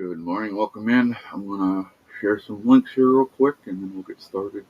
Good morning, welcome in. I'm going to share some links here real quick and then we'll get started.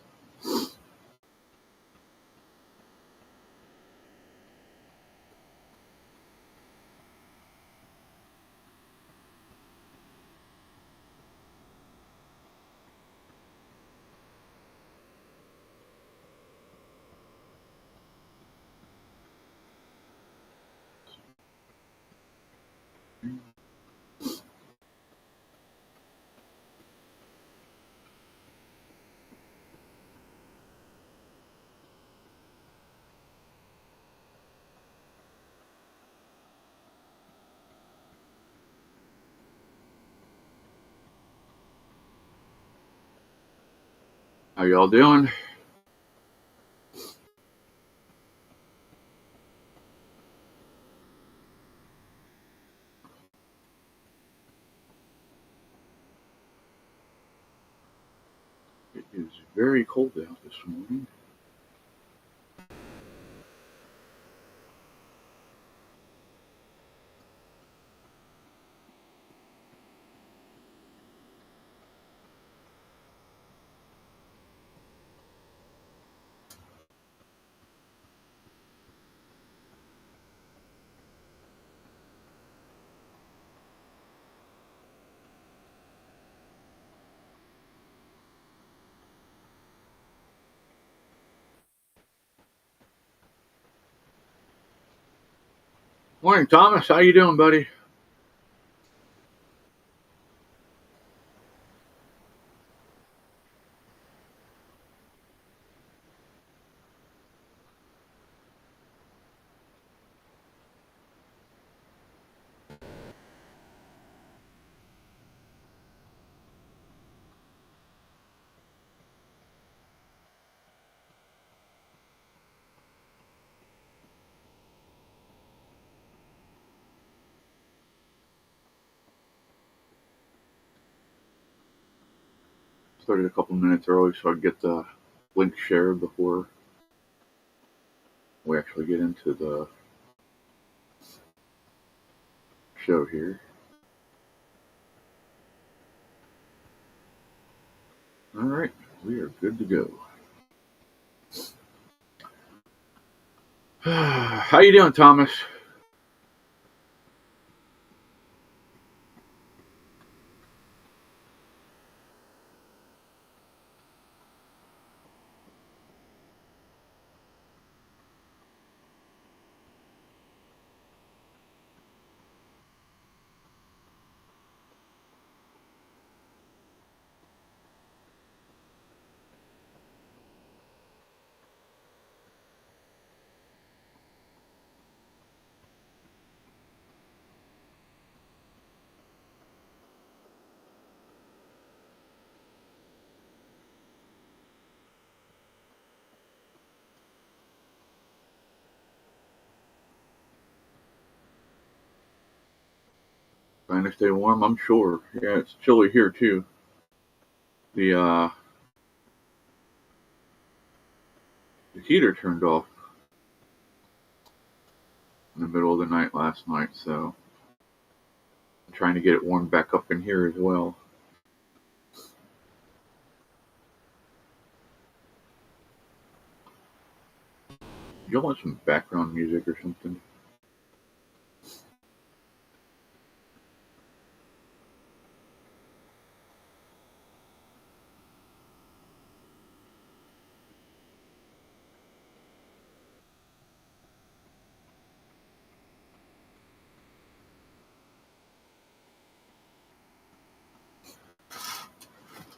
How y'all doing? It is very cold out this morning. Morning, Thomas. How you doing, buddy? Started a couple minutes early so I could get the link shared before we actually get into the show here. All right, we are good to go. How you doing, Thomas? Trying to stay warm, I'm sure. Yeah, it's chilly here too. The the heater turned off in the middle of the night last night, so I'm trying to get it warmed back up in here as well. You want some background music or something?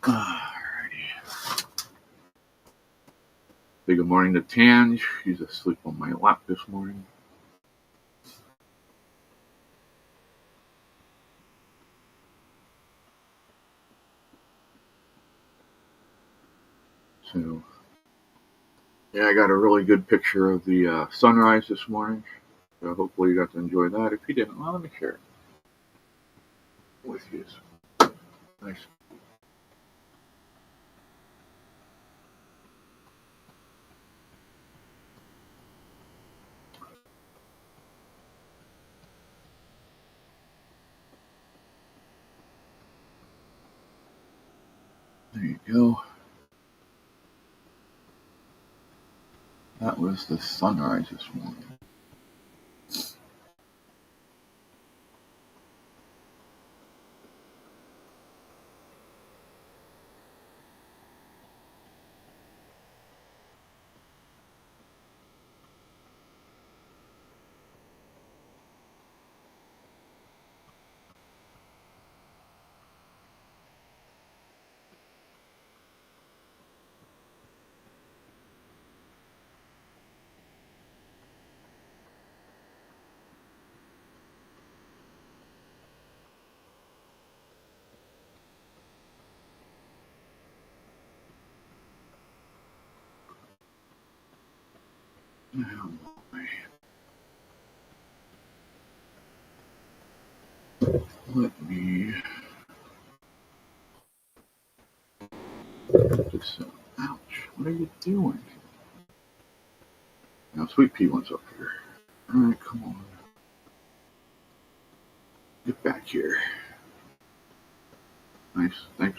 Alrighty. Say good morning to Tan. She's asleep on my lap this morning. So, yeah, I got a really good picture of the sunrise this morning. So hopefully you got to enjoy that. If you didn't, well, let me share it with you. Nice. There you go. That was the sunrise this morning. Let me put this up. Ouch, what are you doing? Now, Sweet Pea one's up here. Alright, come on. Get back here. Nice, thanks.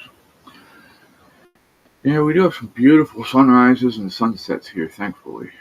Yeah, we do have some beautiful sunrises and sunsets here, thankfully.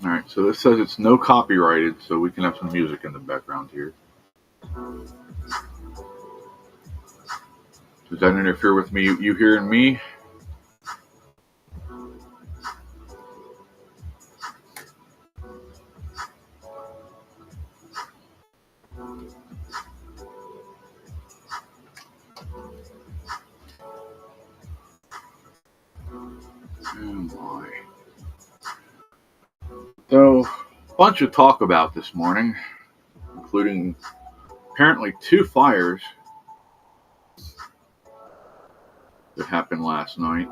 Alright, so this says it's no copyrighted, so we can have some music in the background here. Does that interfere with me? You hearing me? Oh my. So, a bunch of talk about this morning, including apparently 2 fires that happened last night.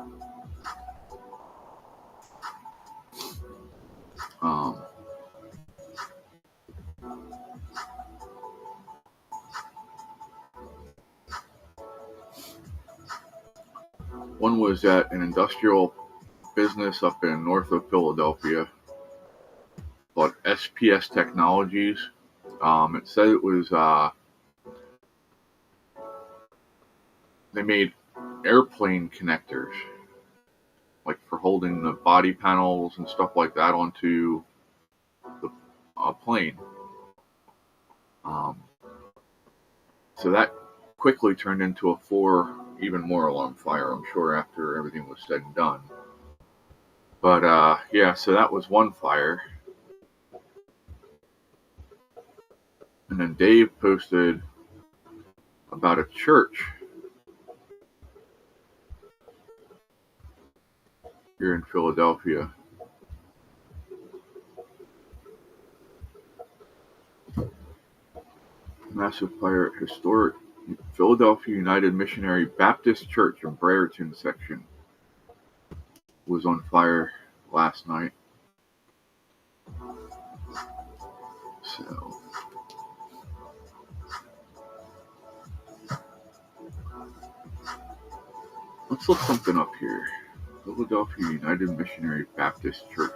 One was at an industrial business up in north of Philadelphia called SPS Technologies. It said it was, they made airplane connectors, like for holding the body panels and stuff like that onto the plane. So that quickly turned into a 4 even more alarm fire, I'm sure, after everything was said and done. But yeah, so that was one fire. And then Dave posted about a church here in Philadelphia. Massive fire at historic Philadelphia United Missionary Baptist Church in Brereton section was on fire last night. So let's look something up here. Philadelphia United Missionary Baptist Church.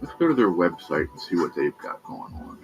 Let's go to their website and see what they've got going on.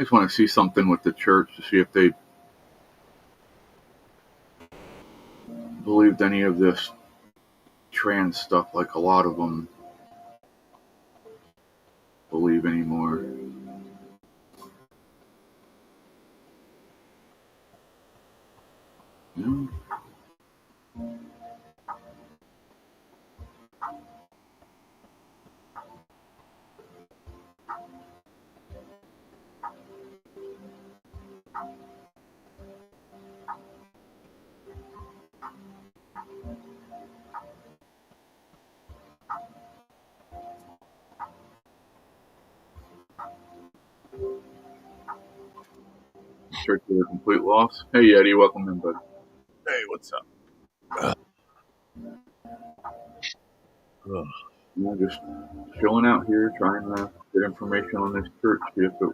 just want to see something with the church to see if they believed any of this trans stuff like a lot of them believe anymore. You know? Church is a complete loss. Hey, Eddie, welcome in, bud. Hey, what's up? Yeah, just chilling out here, trying to get information on this church. See if it...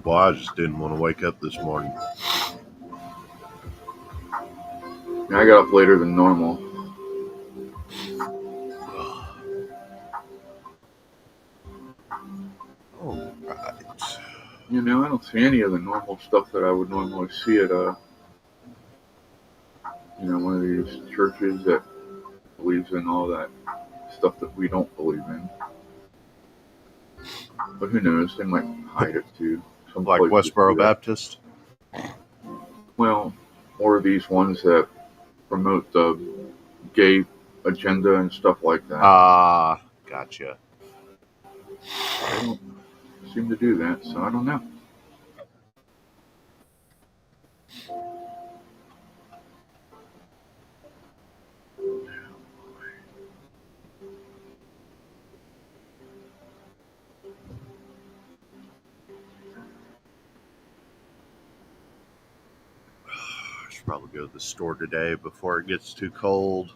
Well, I just didn't want to wake up this morning. Yeah, I got up later than normal. All right. You know, I don't see any of the normal stuff that I would normally see at one of these churches that believes in all that stuff that we don't believe in. But who knows? They might hide it too. Some Like places Westboro do that. Baptist? Well, or these ones that promote the gay agenda and stuff like that. Gotcha. They don't seem to do that, so I don't know. I should probably go to the store today before it gets too cold.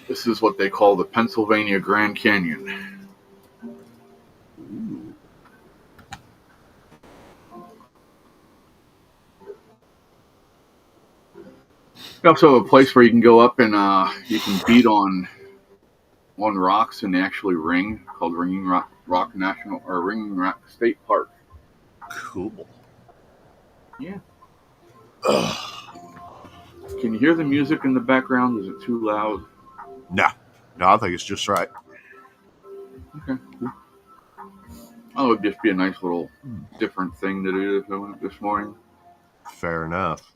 This is what they call the Pennsylvania Grand Canyon. Ooh. They also have a place where you can go up and you can beat on rocks and they actually ring, called Ringing Rock National or Ringing Rock State Park. Cool. Yeah. Can you hear the music in the background? Is it too loud? No, I think it's just right. Okay. Cool. Oh, it would just be a nice little different thing to do if I went up this morning. Fair enough.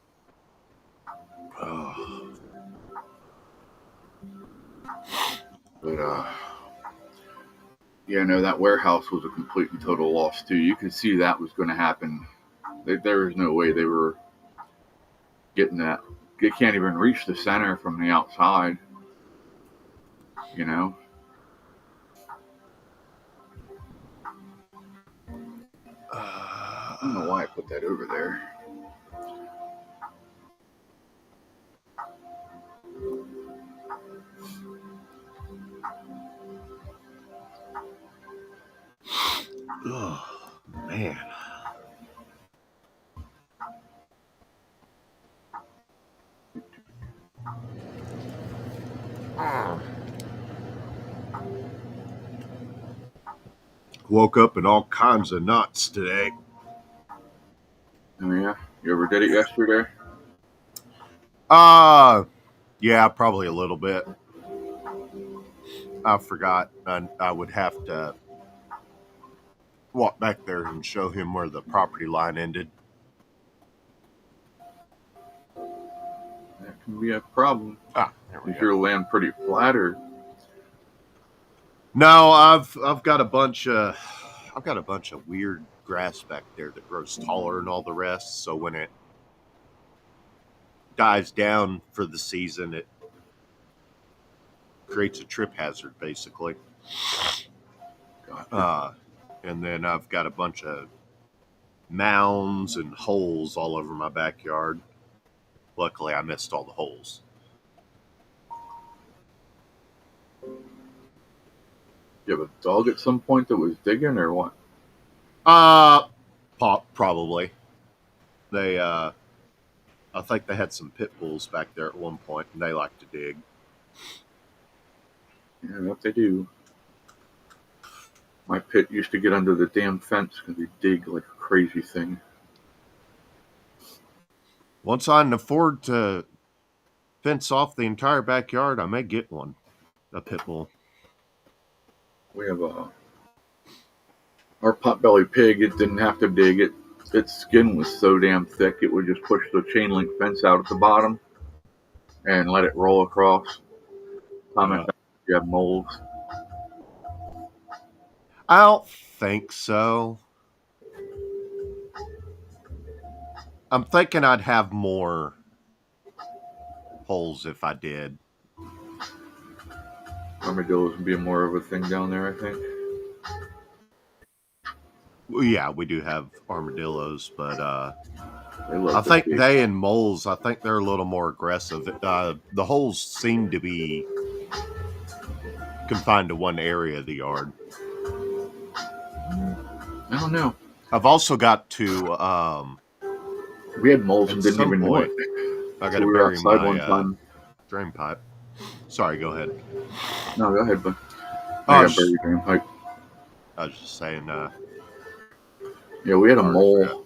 But yeah, no, that warehouse was a complete and total loss too. You could see that was going to happen. There was no way they were getting that. They can't even reach the center from the outside. You know. I don't know why I put that over there. Oh, man. Woke up in all kinds of knots today. Oh yeah, you ever did it yesterday? Yeah, probably a little bit. I forgot I would have to walk back there and show him where the property line ended. That can be a problem. There we Is go. your land pretty flat or? No, I've got a bunch of weird grass back there that grows taller than all the rest. So when it dies down for the season, it creates a trip hazard, basically. Gotcha. And then I've got a bunch of mounds and holes all over my backyard. Luckily, I missed all the holes. You have a dog at some point that was digging, or what? Probably. They, I think they had some pit bulls back there at one point, and they like to dig. Yeah, what they do. My pit used to get under the damn fence because they dig like a crazy thing. Once I can afford to fence off the entire backyard, I may get one, a pit bull. We have our potbelly pig. It didn't have to dig it. Its skin was so damn thick it would just push the chain link fence out at the bottom and let it roll across. Comment if you have moles. I don't think so. I'm thinking I'd have more holes if I did. Armadillos would be more of a thing down there, I think. Well, yeah, we do have armadillos, but I think they and moles, I think they're a little more aggressive. The holes seem to be confined to one area of the yard. I don't know. I've also got to... we had moles and didn't even know it. I got to bury my drain pipe. Sorry, go ahead. No, go ahead, bud. I got buried drain pipe. I was just saying... yeah, we had a mole.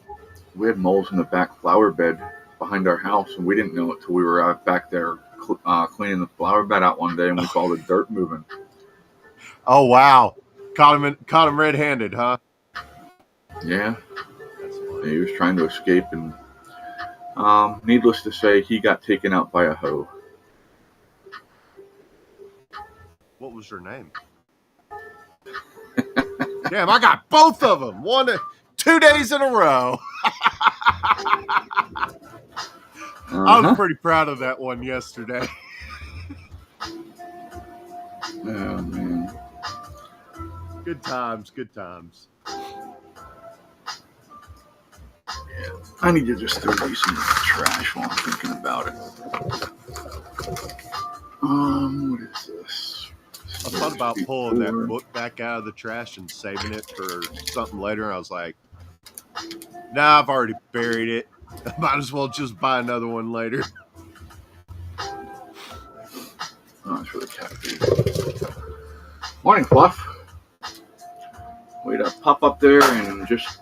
We had moles in the back flower bed behind our house, and we didn't know it till we were out back there cleaning the flower bed out one day, and we saw the dirt moving. Oh wow! Caught him red-handed, huh? Yeah. He was trying to escape, and needless to say, he got taken out by a hoe. What was her name? Damn, I got both of them. 2 days in a row. I was pretty proud of that one yesterday. Oh, man. Good times, good times. Yeah, I need to just throw these in the trash while I'm thinking about it. What is this? I thought about pulling that book back out of the trash and saving it for something later. I was like, nah, I've already buried it. I might as well just buy another one later. Oh, it's for the cat food. Morning, Fluff. Way to pop up there and just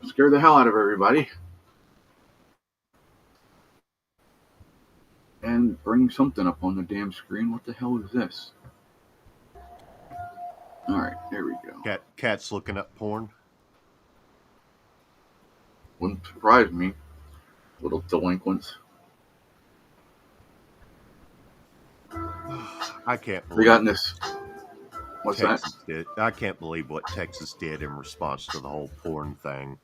scare the hell out of everybody. And bring something up on the damn screen. What the hell is this? Alright, there we go. Cat's looking up porn. Wouldn't surprise me. Little delinquents. I can't believe they got in this. What's Texas that? I can't believe what Texas did in response to the whole porn thing.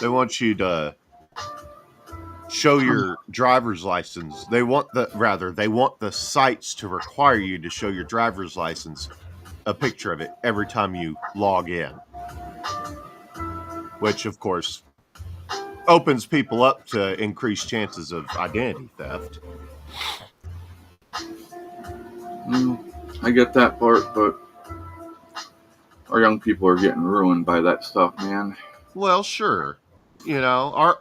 They want you to show your driver's license. They want the sites to require you to show your driver's license, a picture of it every time you log in. Which, of course, opens people up to increased chances of identity theft. I get that part, but our young people are getting ruined by that stuff, man. Well, sure. You know, our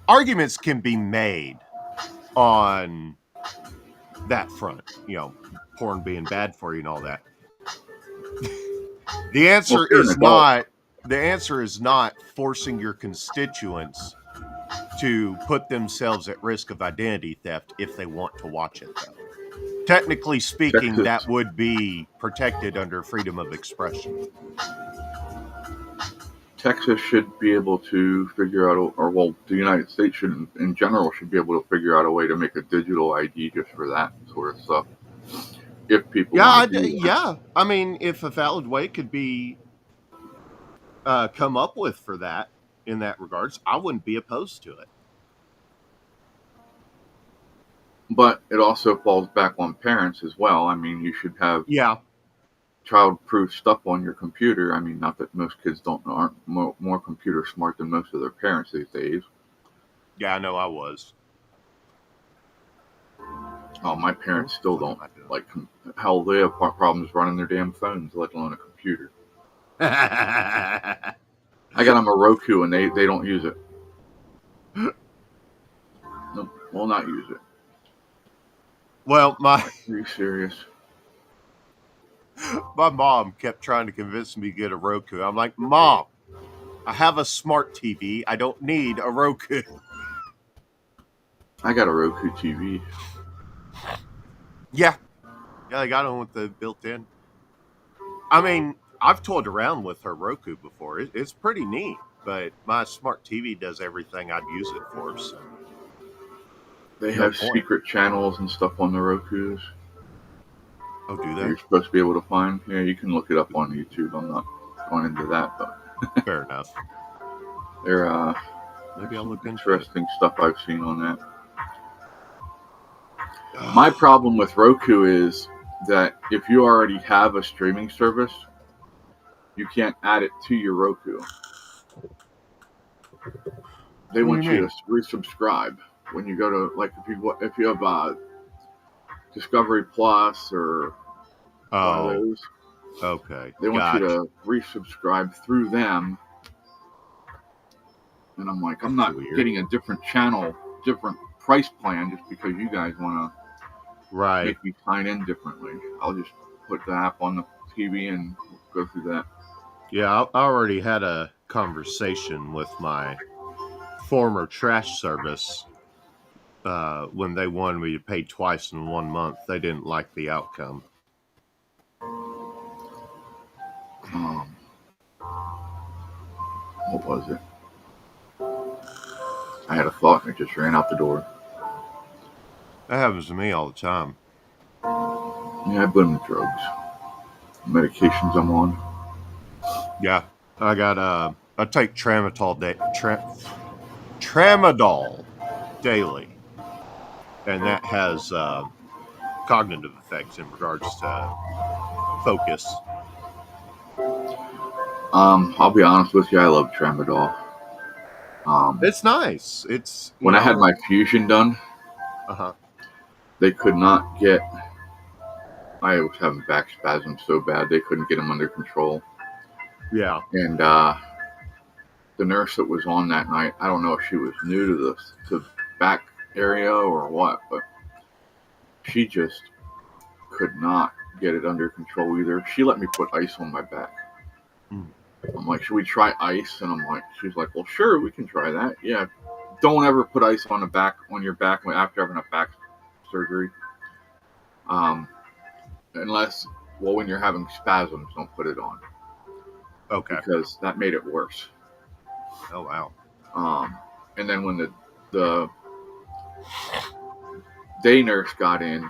arguments can be made on that front. You know, porn being bad for you and all that. The answer is not forcing your constituents to put themselves at risk of identity theft if they want to watch it, though. Technically speaking, that would be protected under freedom of expression. Texas should be able to figure out, the United States should, in general, should be able to figure out a way to make a digital ID just for that sort of stuff. If people, I mean, if a valid way could be come up with for that in that regards, I wouldn't be opposed to it. But it also falls back on parents as well. I mean, you should have child-proof stuff on your computer. I mean, not that most kids aren't more computer smart than most of their parents these days. Yeah, I know I was. Oh, my parents still don't. Like, hell, they have problems running their damn phones, let alone a computer. I got them a Roku, and they don't use it. Nope, will not use it. Well, Are you serious? my mom kept trying to convince me to get a Roku. I'm like, Mom, I have a smart TV. I don't need a Roku. I got a Roku TV. Yeah, I got one with the built-in. I mean, I've toyed around with her Roku before. It's pretty neat, but my smart TV does everything I'd use it for. So. They have secret channels and stuff on the Rokus. Oh, do they? You're supposed to be able to find. Yeah, you can look it up on YouTube. I'm not going into that, but fair enough. There maybe I'll look into interesting stuff I've seen on that. My problem with Roku is that if you already have a streaming service, you can't add it to your Roku. They want you to resubscribe when you go to, like, if you have Discovery Plus or one of those. Okay. They want you to resubscribe through them. And I'm like, I'm not getting a different channel, different price plan just because you guys want to make me sign in differently. I'll just put the app on the TV and go through that. Yeah, I already had a conversation with my former trash service when they wanted me to pay twice in 1 month. They didn't like the outcome. What was it? I had a thought and it just ran out the door. That happens to me all the time. Yeah, I blame the drugs. Medications I'm on. Yeah, I take Tramadol Tramadol daily, and that has cognitive effects in regards to focus. I'll be honest with you, I love Tramadol. It's nice. It's when I had my fusion done. They could not get. I was having back spasms so bad they couldn't get them under control. Yeah. And the nurse that was on that night, I don't know if she was new to the back area or what, but she just could not get it under control either. She let me put ice on my back. I'm like, should we try ice? And I'm like, she's like, well, sure, we can try that. Yeah. Don't ever put ice on your back after having a back surgery. Unless, when you're having spasms, don't put it on. Okay. Because that made it worse. Oh, wow. And then when the day nurse got in,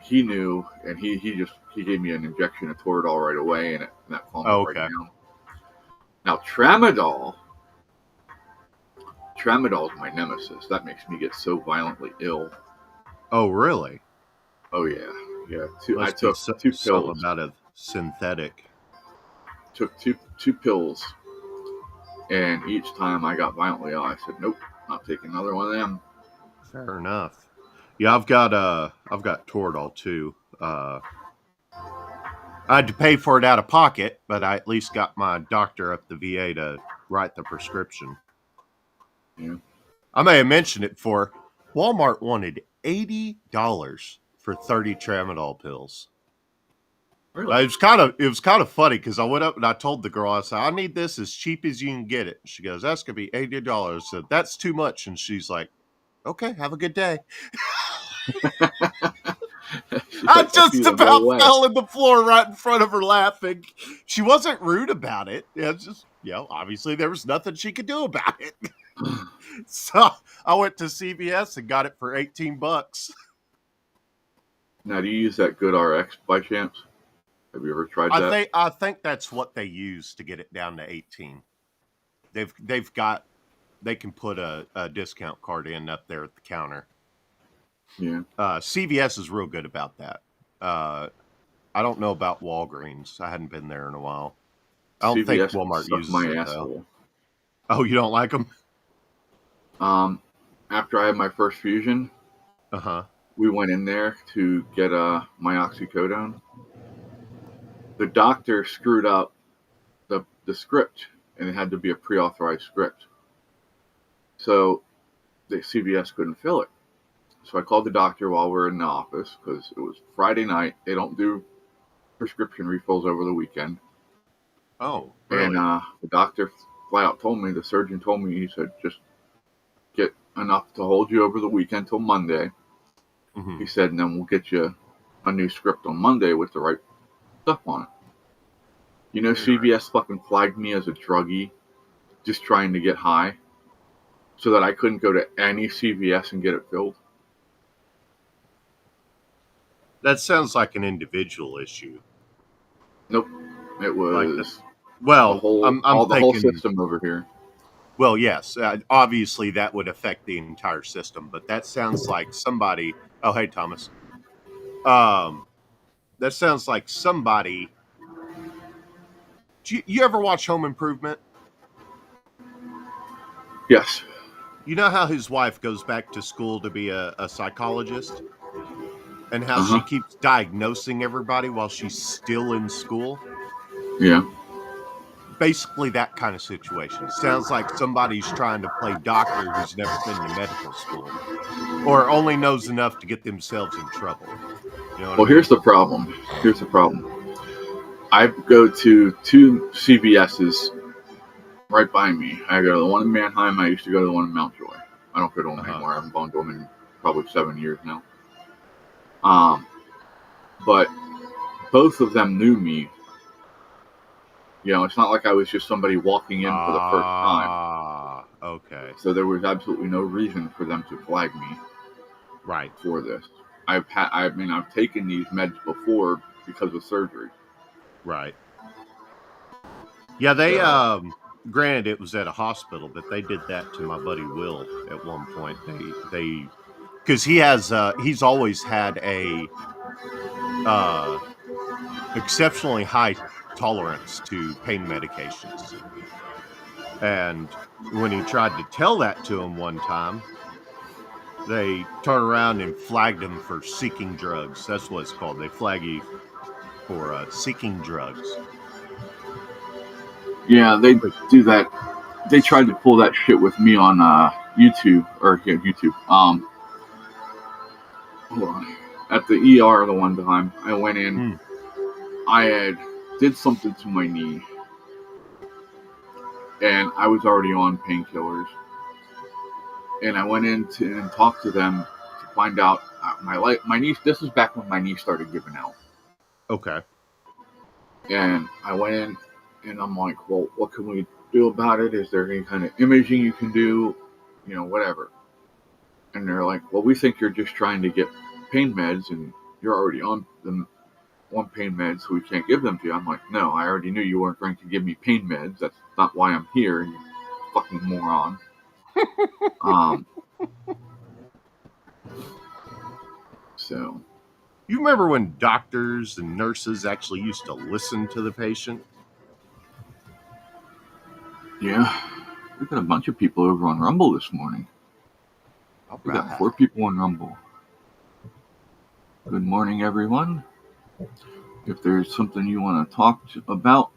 he knew, and he gave me an injection of Toradol right away, and that calmed me right down. Now, Tramadol is my nemesis. That makes me get so violently ill. Oh, really? Oh, yeah. Yeah. I took 2 pills. About a synthetic. Took two pills, and each time I got violently ill, I said, nope, not taking another one of them. Fair enough. Yeah, I've got Toradol too. I had to pay for it out of pocket, but I at least got my doctor up the VA to write the prescription. Yeah. I may have mentioned it before. Walmart wanted $80 for 30 Tramadol pills. Really? It was kind of funny because I went up and I told the girl, I said, I need this as cheap as you can get it. She goes, that's gonna be $80. I said, that's too much. And she's like, okay, have a good day. I just about fell on the floor right in front of her laughing. She wasn't rude about it. It's just, obviously there was nothing she could do about it. So I went to CVS and got it for $18. Now, do you use that GoodRx by chance? Have you ever tried that? I think that's what they use to get it down to 18. They can put a discount card in up there at the counter. Yeah. CVS is real good about that. I don't know about Walgreens. I hadn't been there in a while. I don't think CVS Walmart sucked uses my it, though. asshole. Oh, you don't like them? After I had my first fusion, we went in there to get my oxycodone. The doctor screwed up the script, and it had to be a pre-authorized script. So the CVS couldn't fill it. So I called the doctor while we were in the office because it was Friday night. They don't do prescription refills over the weekend. Oh, really? And the doctor flat out told me, the surgeon told me, he said, just get enough to hold you over the weekend till Monday. Mm-hmm. He said, and then we'll get you a new script on Monday with the right stuff on it. You know, CVS fucking flagged me as a druggie just trying to get high so that I couldn't go to any CVS and get it filled. That sounds like an individual issue. Nope. It was the whole system over here. Well, yes, obviously that would affect the entire system, but that sounds like somebody. Oh, hey, Thomas. That sounds like somebody. Do you ever watch Home Improvement? Yes. You know how his wife goes back to school to be a psychologist? And how she keeps diagnosing everybody while she's still in school? Yeah. Basically that kind of situation. Sounds like somebody's trying to play doctor who's never been to medical school. Or only knows enough to get themselves in trouble. You know what I mean? Here's the problem. I go to 2 CVS's right by me. I go to the one in Manheim. I used to go to the one in Mountjoy. I don't go to them anymore. I haven't gone to them in probably 7 years now. But both of them knew me. You know, it's not like I was just somebody walking in for the first time. Okay. So there was absolutely no reason for them to flag me. Right. For this. I've taken these meds before because of surgery. Right. Yeah, they granted it was at a hospital, but they did that to my buddy Will at one point. They because he's always had a exceptionally high tolerance to pain medications. And when he tried to tell that to him one time, they turned around and flagged him for seeking drugs. That's what it's called. They flag you for seeking drugs. Yeah, they do that. They tried to pull that shit with me on YouTube. Hold on. At the ER the one time, I went in. I did something to my knee, and I was already on painkillers. And I went in and talked to them to find out my knee. This is back when my knee started giving out. Okay. And I went in, and I'm like, well, what can we do about it? Is there any kind of imaging you can do? You know, whatever. And they're like, well, we think you're just trying to get pain meds, and you're already on the one pain meds, so we can't give them to you. I'm like, no, I already knew you weren't going to give me pain meds. That's not why I'm here, you fucking moron. So. You remember when doctors and nurses actually used to listen to the patient? Yeah. We've got a bunch of people over on Rumble this morning. We got 4 people on Rumble. Good morning, everyone. If there's something you want to talk about,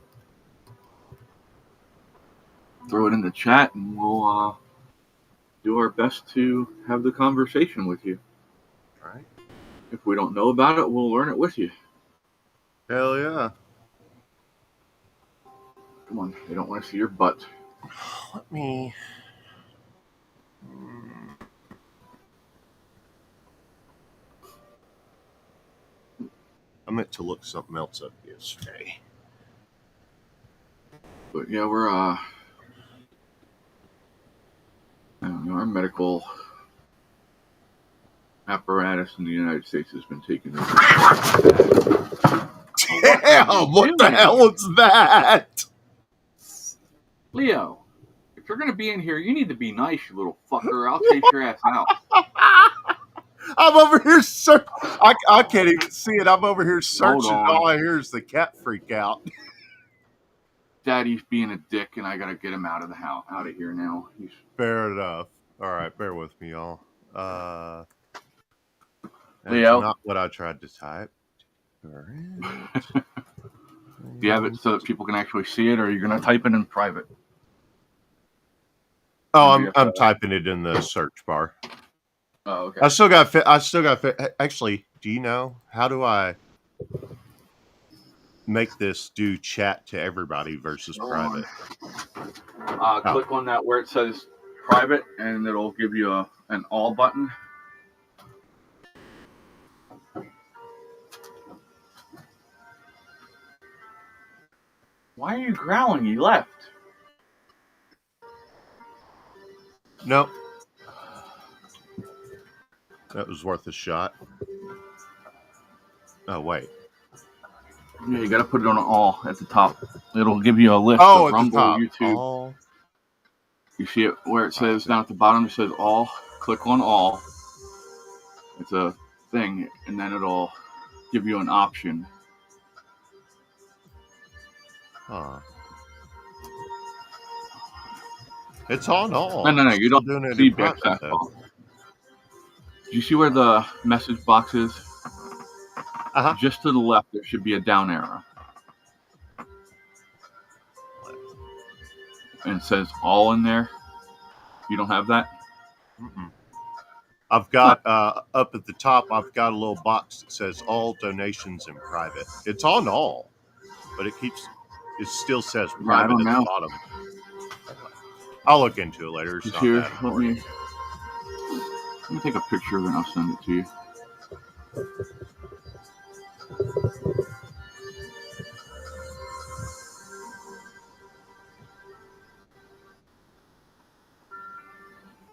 throw it in the chat and we'll do our best to have the conversation with you. All right. If we don't know about it, we'll learn it with you. Hell yeah. Come on, they don't want to see your butt. Let me... I meant to look something else up yesterday. But yeah, we're I don't know, our medical apparatus in the United States has been taken over. Damn, what the hell was that? Leo, if you're going to be in here, you need to be nice, you little fucker. I'll chase your ass out. I'm over here I can't even see it. I'm over here searching. on. All I hear is the cat freak out. Daddy's being a dick, and I gotta get him out of here now. He's Fair enough. All right, bear with me, y'all. That's Leo. not what I tried to type. Do you have it so that people can actually see it, or are you gonna type it in private? Oh, I'm typing it in the search bar. Oh, okay. I still got. Actually, do you know how do I make this do chat to everybody versus private? Click on that where it says private, and it'll give you an all button. Why are you growling? You left. Nope. That was worth a shot. Oh, wait. Yeah, you gotta put it on all at the top. It'll give you a list Oh, of at Rumble, the top. YouTube. All. You see it where it says down at the bottom, it says all. Click on all. It's a thing, and then it'll give you an option. Huh. It's on all. No, you don't doing it see in private, backslash. Do you see where the message box is? Uh-huh. Just to the left, there should be a down arrow. And it says all in there. You don't have that? Mm-mm. I've got, up at the top, I've got a little box that says all donations in private. It's on all, but it still says private at the bottom. I'll look into it later. It's not here, that let me take a picture of it and I'll send it to you.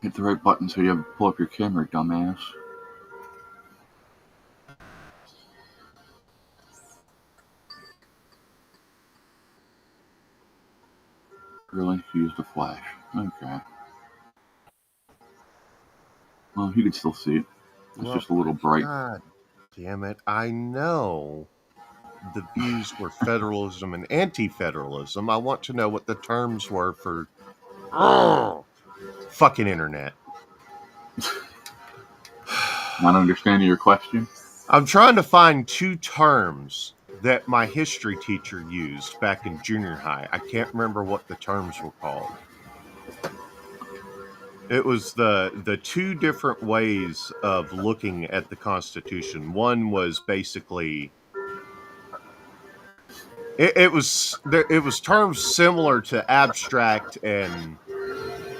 Hit the right button so you have to pull up your camera, dumbass. Really? Use the flash. Okay. Well, you can still see it. It's just a little bright. God damn it. I know the views were federalism and anti-federalism. I want to know what the terms were for fucking internet. Not understanding your question? I'm trying to find two terms that my history teacher used back in junior high. I can't remember what the terms were called. It was the two different ways of looking at the Constitution. One was basically it was terms similar to abstract and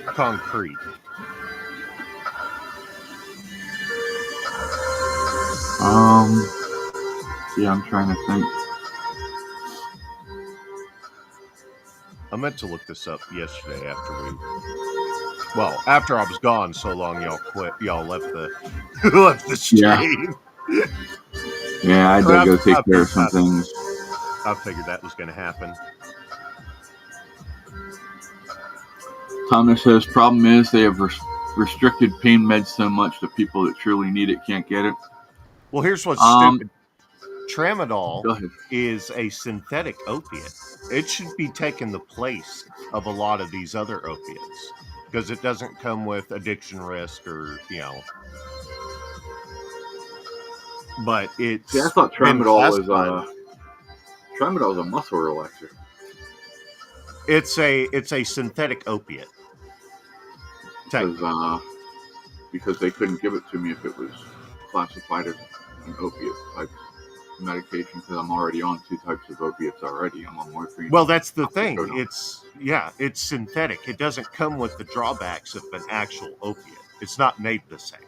concrete. Yeah, I'm trying to think. I meant to look this up yesterday after I was gone so long. Y'all left the stream. Yeah, I did go take care of some things. I figured that was going to happen. Thomas says, problem is they have restricted pain meds so much that people that truly need it can't get it. Well, here's what's stupid. Tramadol is a synthetic opiate. It should be taking the place of a lot of these other opiates because it doesn't come with addiction risk or, but it's... See, I thought Tramadol is a muscle relaxer. It's a synthetic opiate. Because they couldn't give it to me if it was classified as an opiate type medication because I'm already on two types of opiates already. I'm on morphine. Well, that's the thing. It's synthetic. It doesn't come with the drawbacks of an actual opiate. It's not made the same.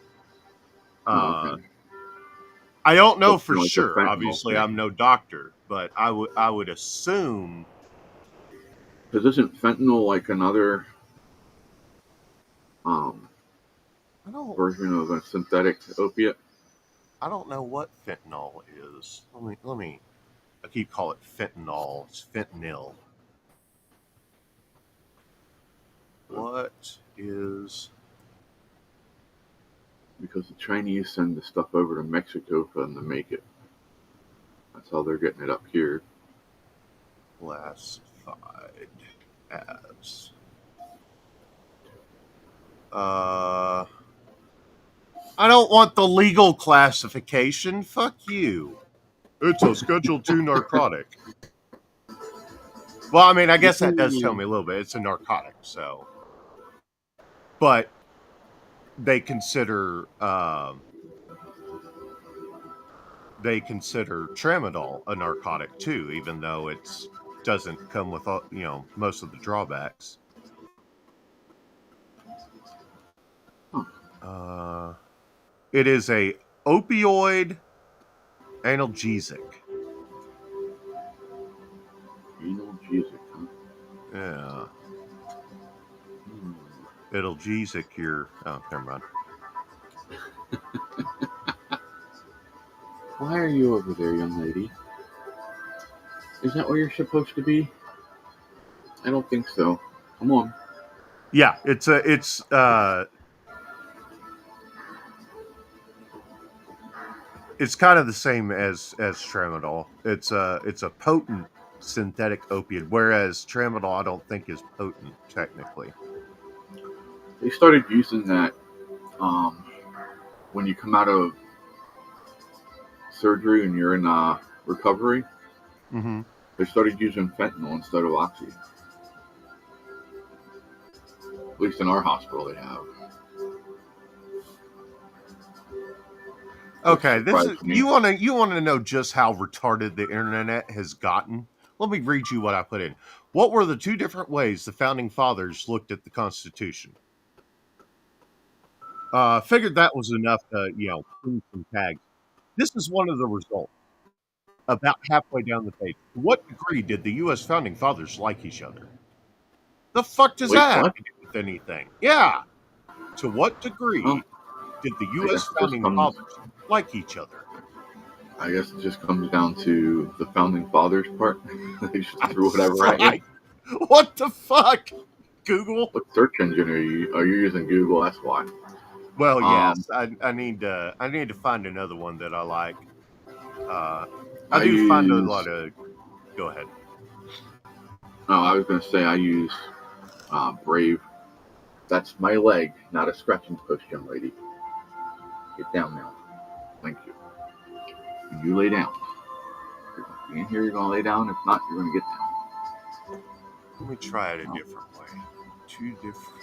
Okay. I don't know for sure. Obviously, I'm no doctor, but I would assume. Because isn't fentanyl like another version of a synthetic opiate? I don't know what fentanyl is. Let me. I keep calling it fentanyl. It's fentanyl. What is because the Chinese send the stuff over to Mexico for them to make it. That's how they're getting it up here. Classified as. I don't want the legal classification. Fuck you. It's a Schedule 2 narcotic. Well, I mean, I guess that does tell me a little bit. It's a narcotic, so. But they consider tramadol a narcotic too, even though it doesn't come with most of the drawbacks. It is a opioid analgesic. Analgesic, huh? Yeah. Analgesic your... Oh, never mind. Why are you over there, young lady? Is that where you're supposed to be? I don't think so. Come on. Yeah, it's kind of the same as tramadol. It's a potent synthetic opiate, whereas tramadol I don't think is potent technically. They started using that when you come out of surgery and you're in recovery. Mm-hmm. They started using fentanyl instead of oxy. At least in our hospital, they have. Okay, you want to know just how retarded the internet has gotten? Let me read you what I put in. What were the two different ways the founding fathers looked at the Constitution? Figured that was enough to, prove some tags. This is one of the results. About halfway down the page. To what degree did the U.S. founding fathers like each other? The fuck does that have to do with anything? Yeah. To what degree did the U.S. founding fathers like each other? I guess it just comes down to the founding fathers part. They just threw whatever at you. What the fuck? Google? What search engine are you? Are you using Google? That's why. Well, yes. I need to find another one that I like. I do find a lot of... Go ahead. No, I was going to say I use Brave. That's my leg, not a scratching post, young lady. Get down now. Thank you. You lay down. If you're going to be in here, you're going to lay down. If not, you're going to get down. Let me try it a different way. Two different...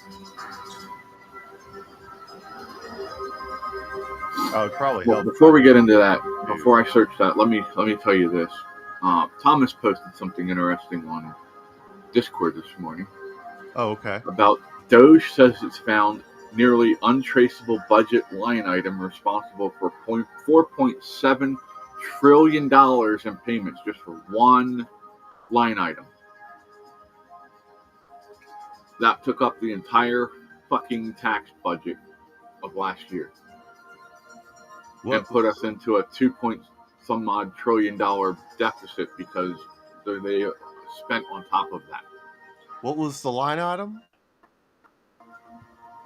Oh, it probably helped. Before we get into that, before I search that, let me tell you this. Thomas posted something interesting on Discord this morning. Oh, okay. About Doge says it's found nearly untraceable budget line item responsible for $4.7 trillion in payments just for one line item. That took up the entire fucking tax budget of last year. What? And put us into a $2.some-odd trillion deficit because they spent on top of that. What was the line item?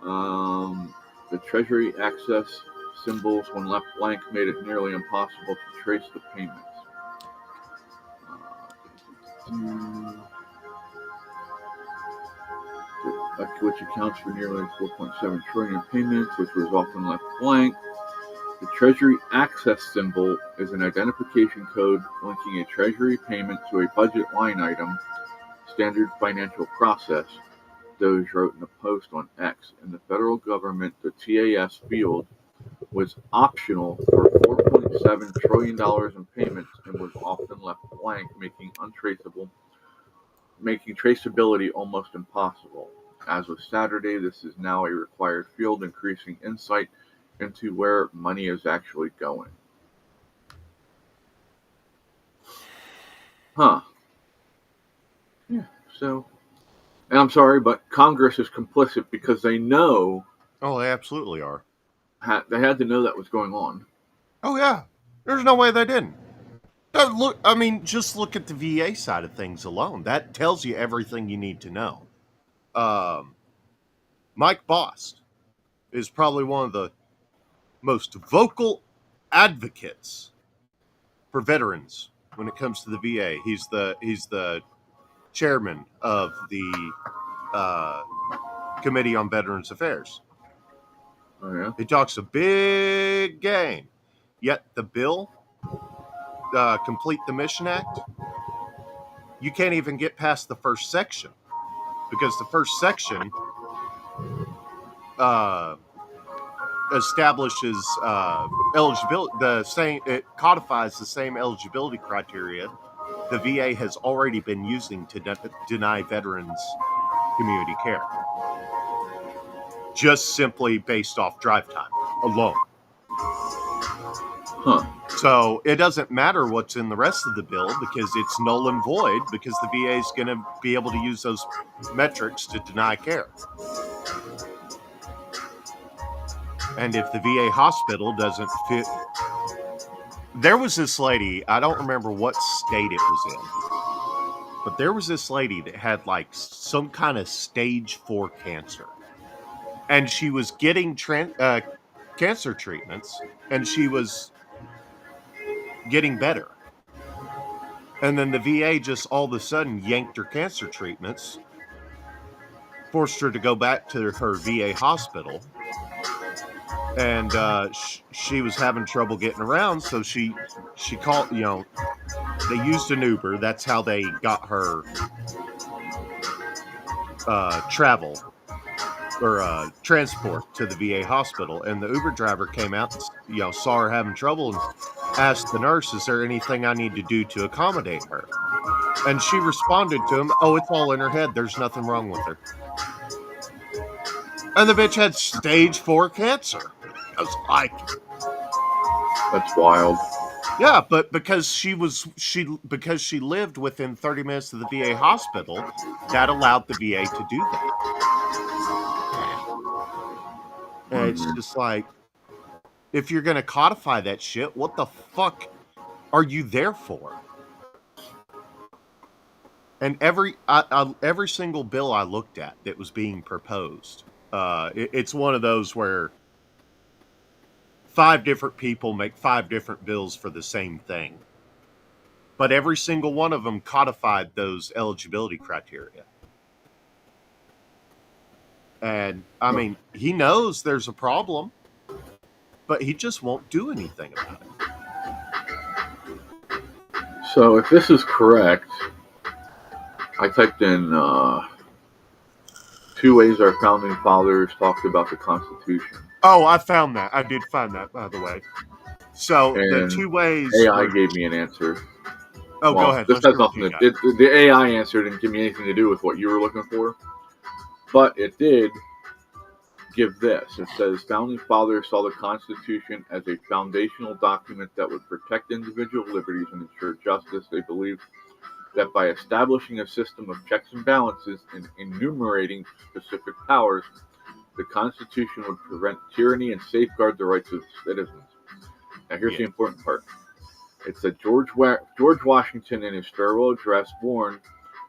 The Treasury access symbols, when left blank, made it nearly impossible to trace the payments. Which accounts for nearly 4.7 trillion payments, which was often left blank. The Treasury access symbol is an identification code linking a Treasury payment to a budget line item, standard financial process, Doge wrote in a post on X. In the federal government, the TAS field was optional for $4.7 trillion in payments and was often left blank, making traceability almost impossible. As of Saturday, this is now a required field, increasing insight into where money is actually going. Huh. Yeah, so... And I'm sorry, but Congress is complicit because they know... Oh, they absolutely are. They had to know that was going on. Oh, yeah. There's no way they didn't. Just look at the VA side of things alone. That tells you everything you need to know. Mike Bost is probably one of the most vocal advocates for veterans when it comes to the VA. He's the chairman of the Committee on Veterans Affairs. Oh, yeah? He talks a big game. Yet the bill, Complete the Mission Act, you can't even get past the first section, because the first section establishes eligibility. It codifies the same eligibility criteria the VA has already been using to deny veterans community care, just simply based off drive time alone. Huh. So it doesn't matter what's in the rest of the bill, because it's null and void, because the VA is going to be able to use those metrics to deny care. And if the VA hospital doesn't fit... There was this lady, I don't remember what state it was in, but there was this lady that had like some kind of stage 4 cancer. And she was getting cancer treatments, and she was getting better. And then the VA just all of a sudden yanked her cancer treatments, forced her to go back to her VA hospital, and she was having trouble getting around, so she called, they used an Uber. That's how they got her travel or transport to the VA hospital. And the Uber driver came out, saw her having trouble, and asked the nurse, "Is there anything I need to do to accommodate her?" And she responded to him, "Oh, it's all in her head. There's nothing wrong with her." And the bitch had stage 4 cancer. I was like, That's wild. yeah, but because she lived within 30 minutes of the VA hospital, that allowed the VA to do that. And it's just like, if you're going to codify that shit, what the fuck are you there for? And every single bill I looked at that was being proposed, it's one of those where 5 different people make 5 different bills for the same thing. But every single one of them codified those eligibility criteria. And, I mean, he knows there's a problem, but he just won't do anything about it. So if this is correct, I typed in 2 ways our founding fathers talked about the Constitution. Oh, I found that. I did find that, by the way. So And the 2 ways... AI gave me an answer. Oh, Well, go ahead. This has nothing to... The AI answer didn't give me anything to do with what you were looking for. But it did give this. It says, founding fathers saw the Constitution as a foundational document that would protect individual liberties and ensure justice. They believed that by establishing a system of checks and balances and enumerating specific powers, the Constitution would prevent tyranny and safeguard the rights of citizens. Now, here's the important part. It said George Washington, in his farewell address, warned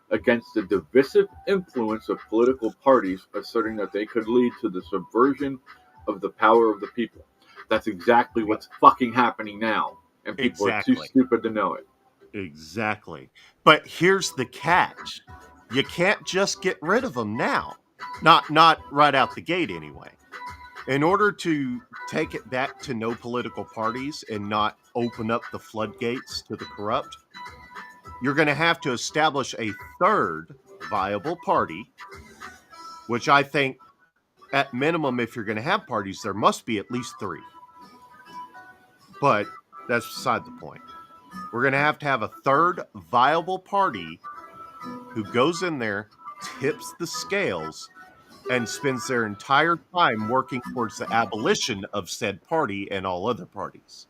against the divisive influence of political parties, asserting that they could lead to the subversion of the power of the people. That's exactly what's fucking happening now, and people are too stupid to know it. Exactly. But here's the catch. You can't just get rid of them now. Not right out the gate, anyway. In order to take it back to no political parties and not open up the floodgates to the corrupt, you're going to have to establish a third viable party, which I think, at minimum, if you're going to have parties, there must be at least 3. But that's beside the point. We're going to have a third viable party who goes in there, tips the scales, and spends their entire time working towards the abolition of said party and all other parties.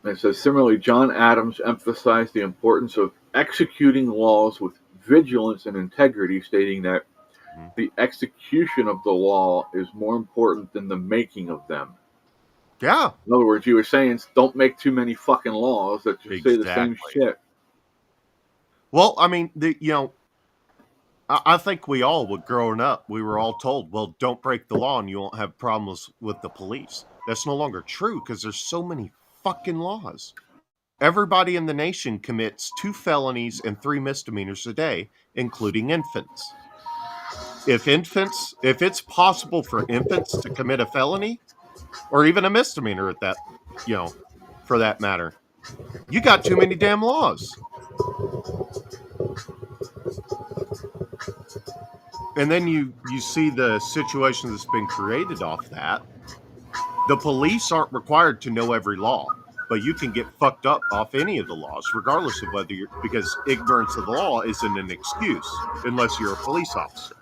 And it says, similarly, John Adams emphasized the importance of executing laws with vigilance and integrity, stating that the execution of the law is more important than the making of them. Yeah. In other words, you were saying, don't make too many fucking laws that just say the same shit. Well, I mean, I think we all, were growing up, we were all told, well, don't break the law and you won't have problems with the police. That's no longer true because there's so many fucking laws. Everybody in the nation commits 2 felonies and 3 misdemeanors a day, including infants. If it's possible for infants to commit a felony or even a misdemeanor at that, for that matter, you got too many damn laws. And then you see the situation that's been created off that. The police aren't required to know every law, but you can get fucked up off any of the laws, regardless of whether you're, because ignorance of the law isn't an excuse unless you're a police officer.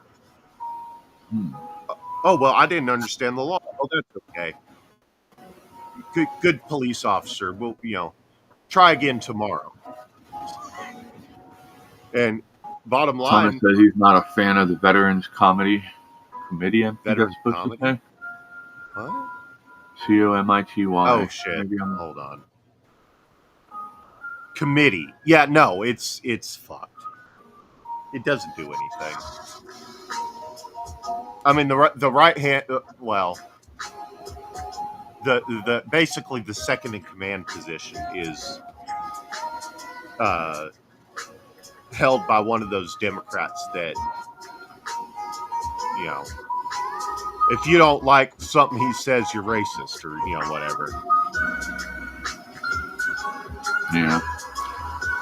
Oh, well, I didn't understand the law. Oh, that's okay. Good police officer. Well, try again tomorrow. And bottom line, Thomas says he's not a fan of the Veterans Comedy Committee. I think Veterans that's supposed Comedy? to say. What? COMITY. Oh shit! Hold on. Committee. Yeah, no, it's fucked. It doesn't do anything. I mean, the right hand. Well, the basically the second in command position is held by one of those Democrats that, if you don't like something he says, you're racist or whatever. Yeah.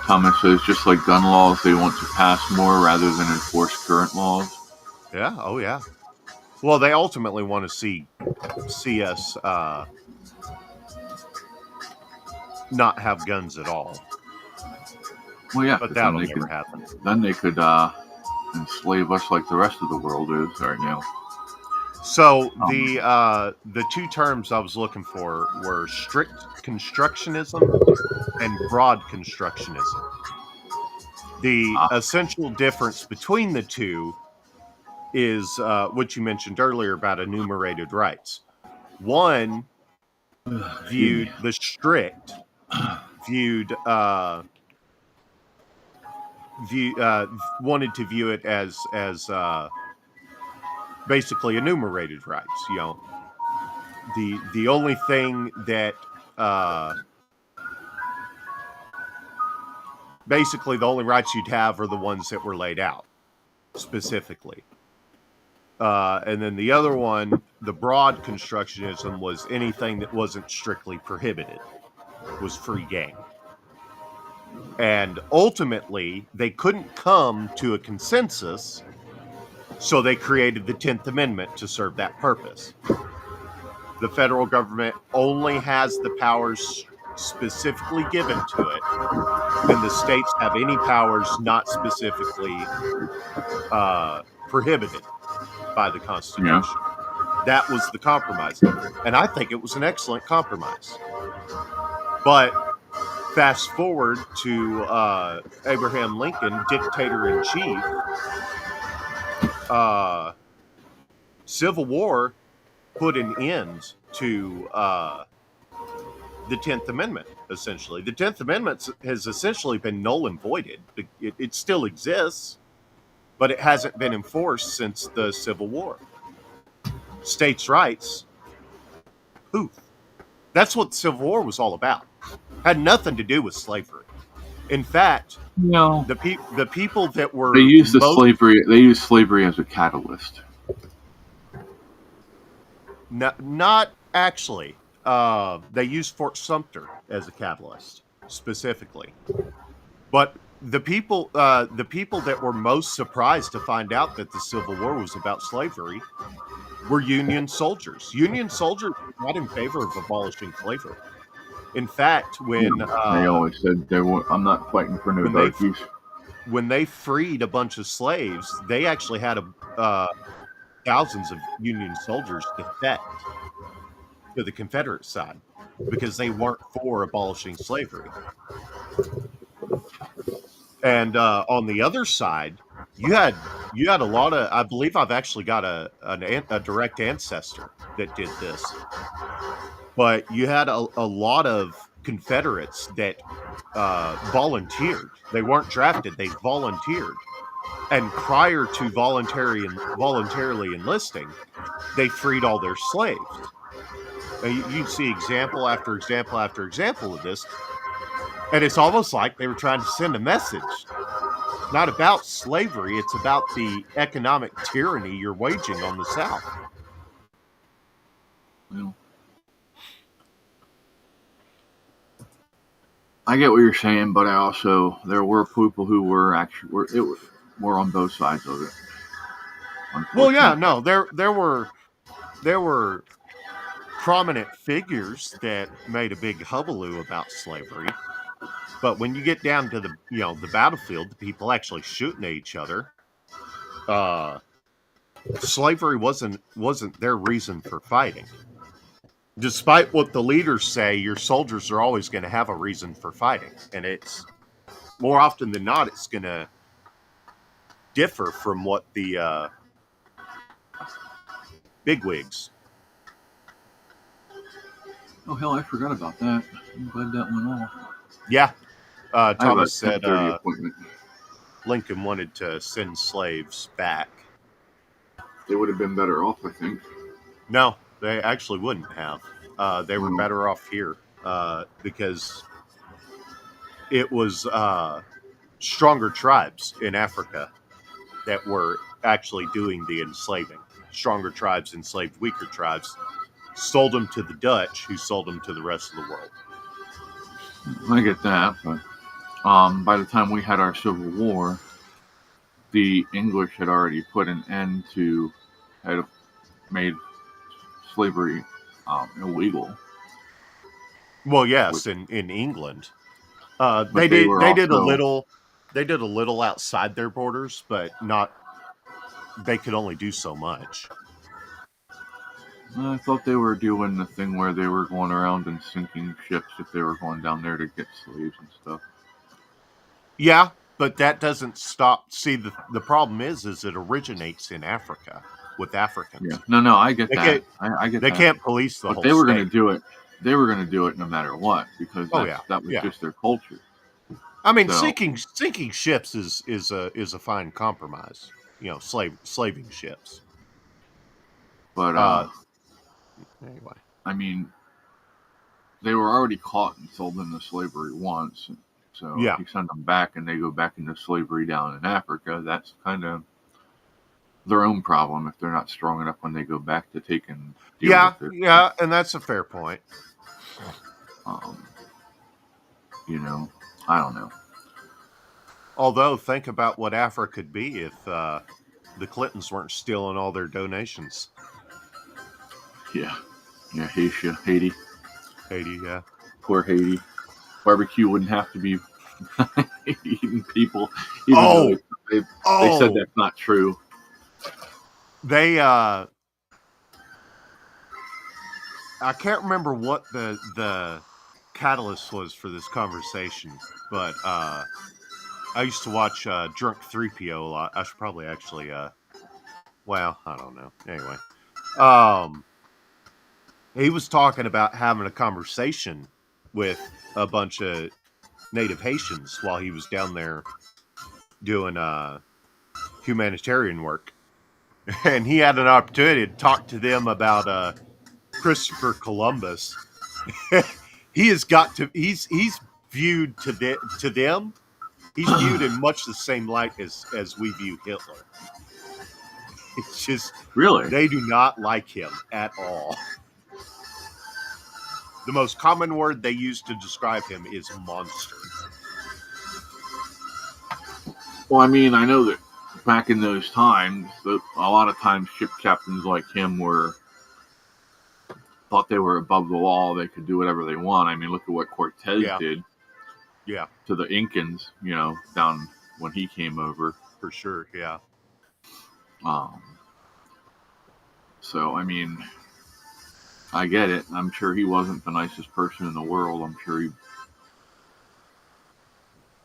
Thomas says just like gun laws, they want to pass more rather than enforce current laws. Yeah. Oh yeah. Well, they ultimately want to see us not have guns at all. Well, yeah, but that'll never happen. Then they could enslave us like the rest of the world is right now. So the 2 terms I was looking for were strict constructionism and broad constructionism. The essential difference between the two is what you mentioned earlier about enumerated rights. One viewed the strict, wanted to view it as basically enumerated rights. The only thing that basically the only rights you'd have are the ones that were laid out specifically. And then the other one, the broad constructionism, was anything that wasn't strictly prohibited, was free game. And ultimately, they couldn't come to a consensus, so they created the 10th Amendment to serve that purpose. The federal government only has the powers specifically given to it, and the states have any powers not specifically prohibited by the Constitution. Yeah. That was the compromise. And I think it was an excellent compromise. But fast forward to Abraham Lincoln, dictator-in-chief, Civil War put an end to the 10th Amendment, essentially. The 10th Amendment has essentially been null and voided. It still exists, but it hasn't been enforced since the Civil War. States' rights, poof. That's what the Civil War was all about. Had nothing to do with slavery. In fact, no. The people that were they used slavery. They used slavery as a catalyst. Not actually. They used Fort Sumter as a catalyst specifically, but the people that were most surprised to find out that the Civil War was about slavery were Union soldiers. Union soldiers were not in favor of abolishing slavery. In fact, when they always said they were, I'm not fighting for no darkies. When they freed a bunch of slaves, they actually had thousands of Union soldiers defect to the Confederate side because they weren't for abolishing slavery. And on the other side, you had a lot of. I believe I've actually got a direct ancestor that did this. But you had a lot of Confederates that volunteered. They weren't drafted; they volunteered And prior to voluntarily enlisting, they freed all their slaves. And you see example after example after example of this. And it's almost like they were trying to send a message. Not about slavery, it's about the economic tyranny you're waging on the South. Well, I get what you're saying, but there were people who were on both sides of it. Well, yeah, no, there were prominent figures that made a big hullabaloo about slavery. But when you get down to the battlefield, the people actually shooting at each other, slavery wasn't their reason for fighting. Despite what the leaders say, your soldiers are always going to have a reason for fighting, and it's more often than not, it's going to differ from what the bigwigs. Oh hell, I forgot about that. I'm glad that went off. Yeah, Thomas said 10:30 appointment. Lincoln wanted to send slaves back. They would have been better off, I think. No, they actually wouldn't have. They were better off here because it was stronger tribes in Africa that were actually doing the enslaving. Stronger tribes enslaved weaker tribes, sold them to the Dutch, who sold them to the rest of the world. I get that, but by the time we had our Civil War, the English had already put an end to, had made slavery illegal. Well, yes, in England, they did a little outside their borders, but not. They could only do so much. I thought they were doing the thing where they were going around and sinking ships if they were going down there to get slaves and stuff. Yeah, but that doesn't stop. See, the problem is it originates in Africa with Africans. Yeah, no, I get that. I get that. They can't police the whole. But they were going to do it. They were going to do it no matter what because that was just their culture. I mean, sinking ships is a fine compromise. Slaving ships. But anyway, I mean, they were already caught and sold into slavery once. So if you send them back and they go back into slavery down in Africa, that's kind of their own problem if they're not strong enough when they go back to take and deal with it. Yeah, and that's a fair point. I don't know. Although, think about what Africa could be if the Clintons weren't stealing all their donations. Yeah, Haiti. Yeah. Poor Haiti. Barbecue wouldn't have to be eating people. Even they said that's not true. They I can't remember what the catalyst was for this conversation, but I used to watch Drunk 3PO a lot. I should probably actually I don't know. Anyway, he was talking about having a conversation with a bunch of Native Haitians while he was down there doing humanitarian work. And he had an opportunity to talk to them about Christopher Columbus. He's viewed to them. He's viewed in much the same light as we view Hitler. It's just really they do not like him at all. The most common word they use to describe him is monster. Well, I mean, I know that back in those times, a lot of times ship captains like him thought they were above the law. They could do whatever they want. I mean, look at what Cortez did. Yeah. To the Incans, down when he came over. For sure, yeah. So, I mean, I get it. I'm sure he wasn't the nicest person in the world. I'm sure he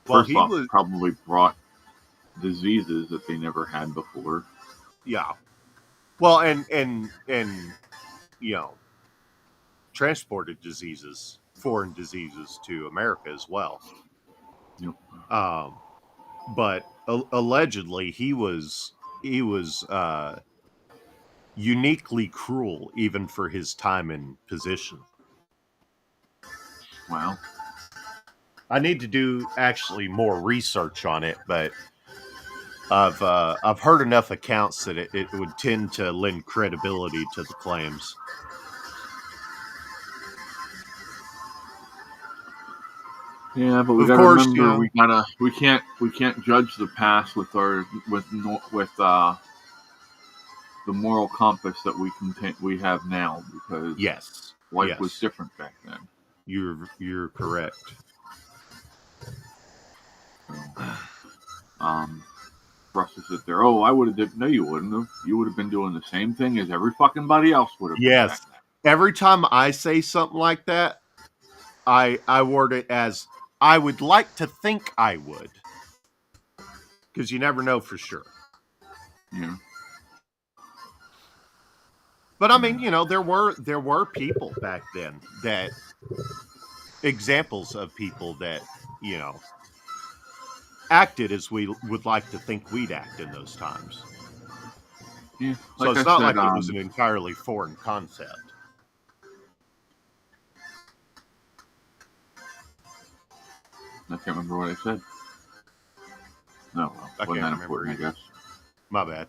probably brought diseases that they never had before. Yeah. Well, and transported foreign diseases to America as well. Yep. But allegedly he was uniquely cruel even for his time and position. Well, I need to do actually more research on it, but I've heard enough accounts that it would tend to lend credibility to the claims. yeah, but we Of gotta course, remember we can't judge the past with the moral compass that we have now, because yes, life was yes, different back then. you're correct. So, for us to sit there, oh, I would have did. No, you wouldn't have. You would have been doing the same thing as every fucking body else would have been back Yes, every time I say something like that, I word it as I would like to think I would, because you never know for sure. then. Yeah. But I mean, there were people back then that examples of people that acted as we would like to think we'd act in those times. Yeah. So it's not like it was an entirely foreign concept. I can't remember what I said. No, well, I wasn't can't that remember important, I guess. My bad.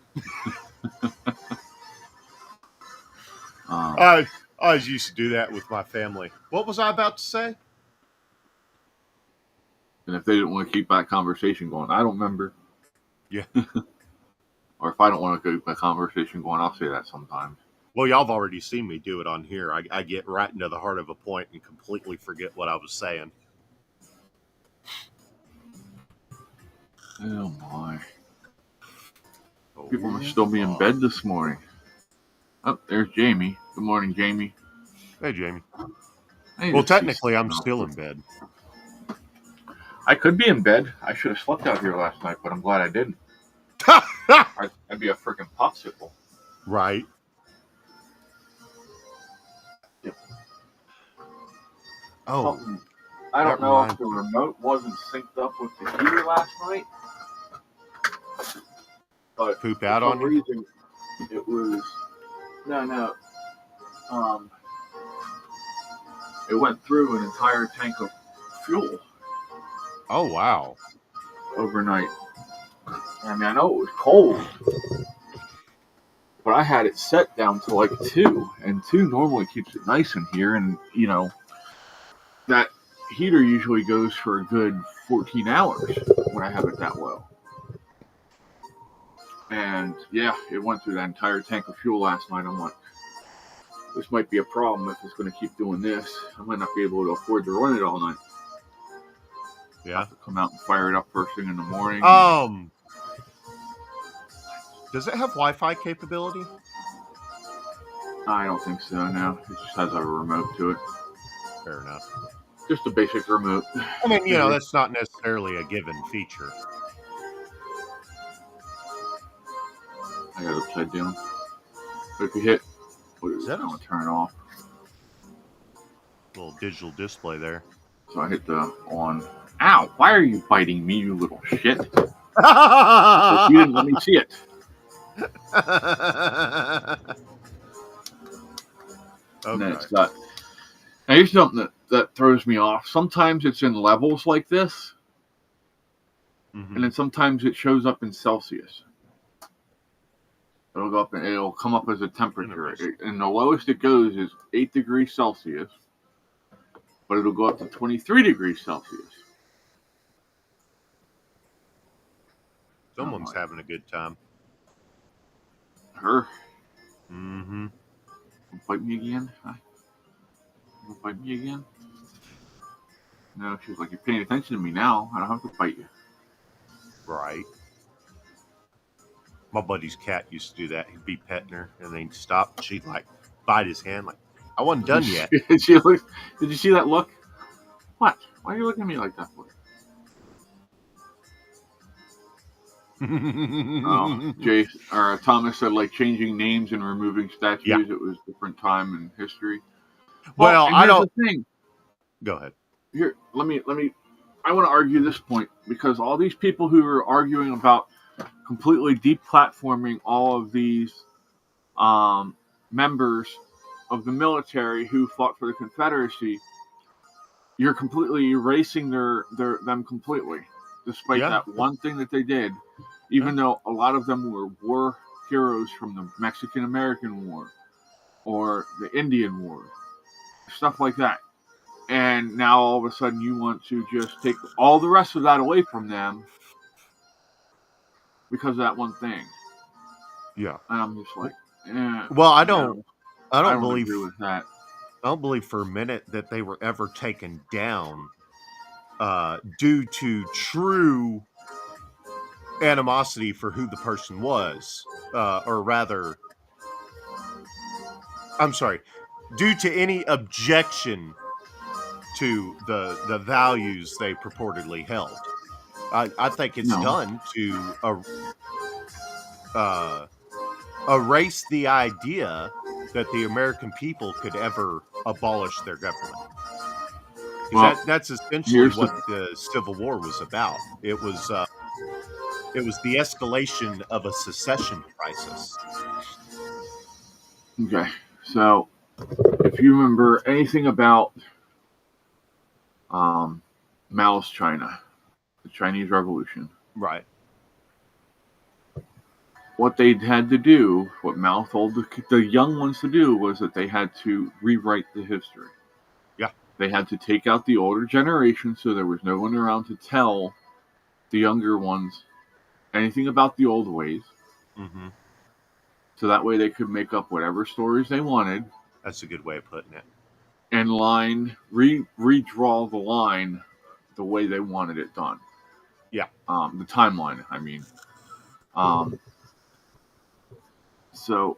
Um, I always used to do that with my family. What was I about to say? and if they didn't want to keep that conversation going, I don't remember. Yeah. Or if I don't want to keep a conversation going, I'll say that sometimes. Well, y'all have already seen me do it on here. I get right into the heart of a point and completely forget what I was saying. Oh my. Oh, People must still be in bed this morning. Oh, there's Jamie. Good morning, Jamie. Hey, Jamie. Well, technically, I'm still in bed. I could be in bed. I should have slept out here last night, but I'm glad I didn't. I'd be a freaking popsicle. Right. Yep. Oh. I don't know if the remote wasn't synced up with the heater last night. But poop out on you? Reason, it was... No. It went through an entire tank of fuel. Oh, wow. Overnight. I mean, I know it was cold, but I had it set down to like 2, and 2 normally keeps it nice in here, and, that heater usually goes for a good 14 hours when I have it that low. And, yeah, it went through that entire tank of fuel last night. I'm like, this might be a problem if it's going to keep doing this. I might not be able to afford to run it all night. Yeah. Have to come out and fire it up first thing in the morning. Does it have Wi-Fi capability? I don't think so, no. It just has a remote to it. Fair enough. Just a basic remote. I mean, that's not necessarily a given feature. I got it upside down. But if you hit... What is that? I'm going to turn it off. Little digital display there. So I hit the on... Ow! Why are you biting me, you little shit? You didn't let me see it. Okay. And then it's got... Now here's something that throws me off. Sometimes it's in levels like this. Mm-hmm. And then sometimes it shows up in Celsius. It'll go up and it'll come up as a temperature. And the lowest it goes is 8 degrees Celsius. But it'll go up to 23 degrees Celsius. Someone's having a good time. Her? Mm-hmm. Bite me again? You gonna bite me again? No, she was like, you're paying attention to me now. I don't have to bite you. Right. My buddy's cat used to do that. He'd be petting her, and then he'd stop, and she'd, bite his hand, I wasn't done yet. Did you see that look? What? Why are you looking at me like that for? Thomas said, changing names and removing statues. Yeah. It was a different time in history. Well, I don't... The thing. Go ahead. Here, let me. I want to argue this point because all these people who are arguing about completely deplatforming all of these members of the military who fought for the Confederacy, you're completely erasing them completely, despite Yeah. that one thing that they did. Even though a lot of them were war heroes from the Mexican-American War or the Indian War, stuff like that. And now all of a sudden you want to just take all the rest of that away from them because of that one thing. Yeah. And I'm just like, well, I don't believe agree with that. I don't believe for a minute that they were ever taken down due to true animosity for who the person was, or rather, I'm sorry, due to any objection to the values they purportedly held. I think it's done to erase the idea that the American people could ever abolish their government. Well, that's essentially what the Civil War was about. It was the escalation of a secession crisis. Okay, so if you remember anything about Mao's China, the Chinese Revolution, right? What they had to do, what Mao told the young ones to do, was that they had to rewrite the history. Yeah. They had to take out the older generation so there was no one around to tell the younger ones anything about the old ways. Mm-hmm. So that way they could make up whatever stories they wanted. That's a good way of putting it. And redraw the line the way they wanted it done. Yeah. The timeline, I mean. So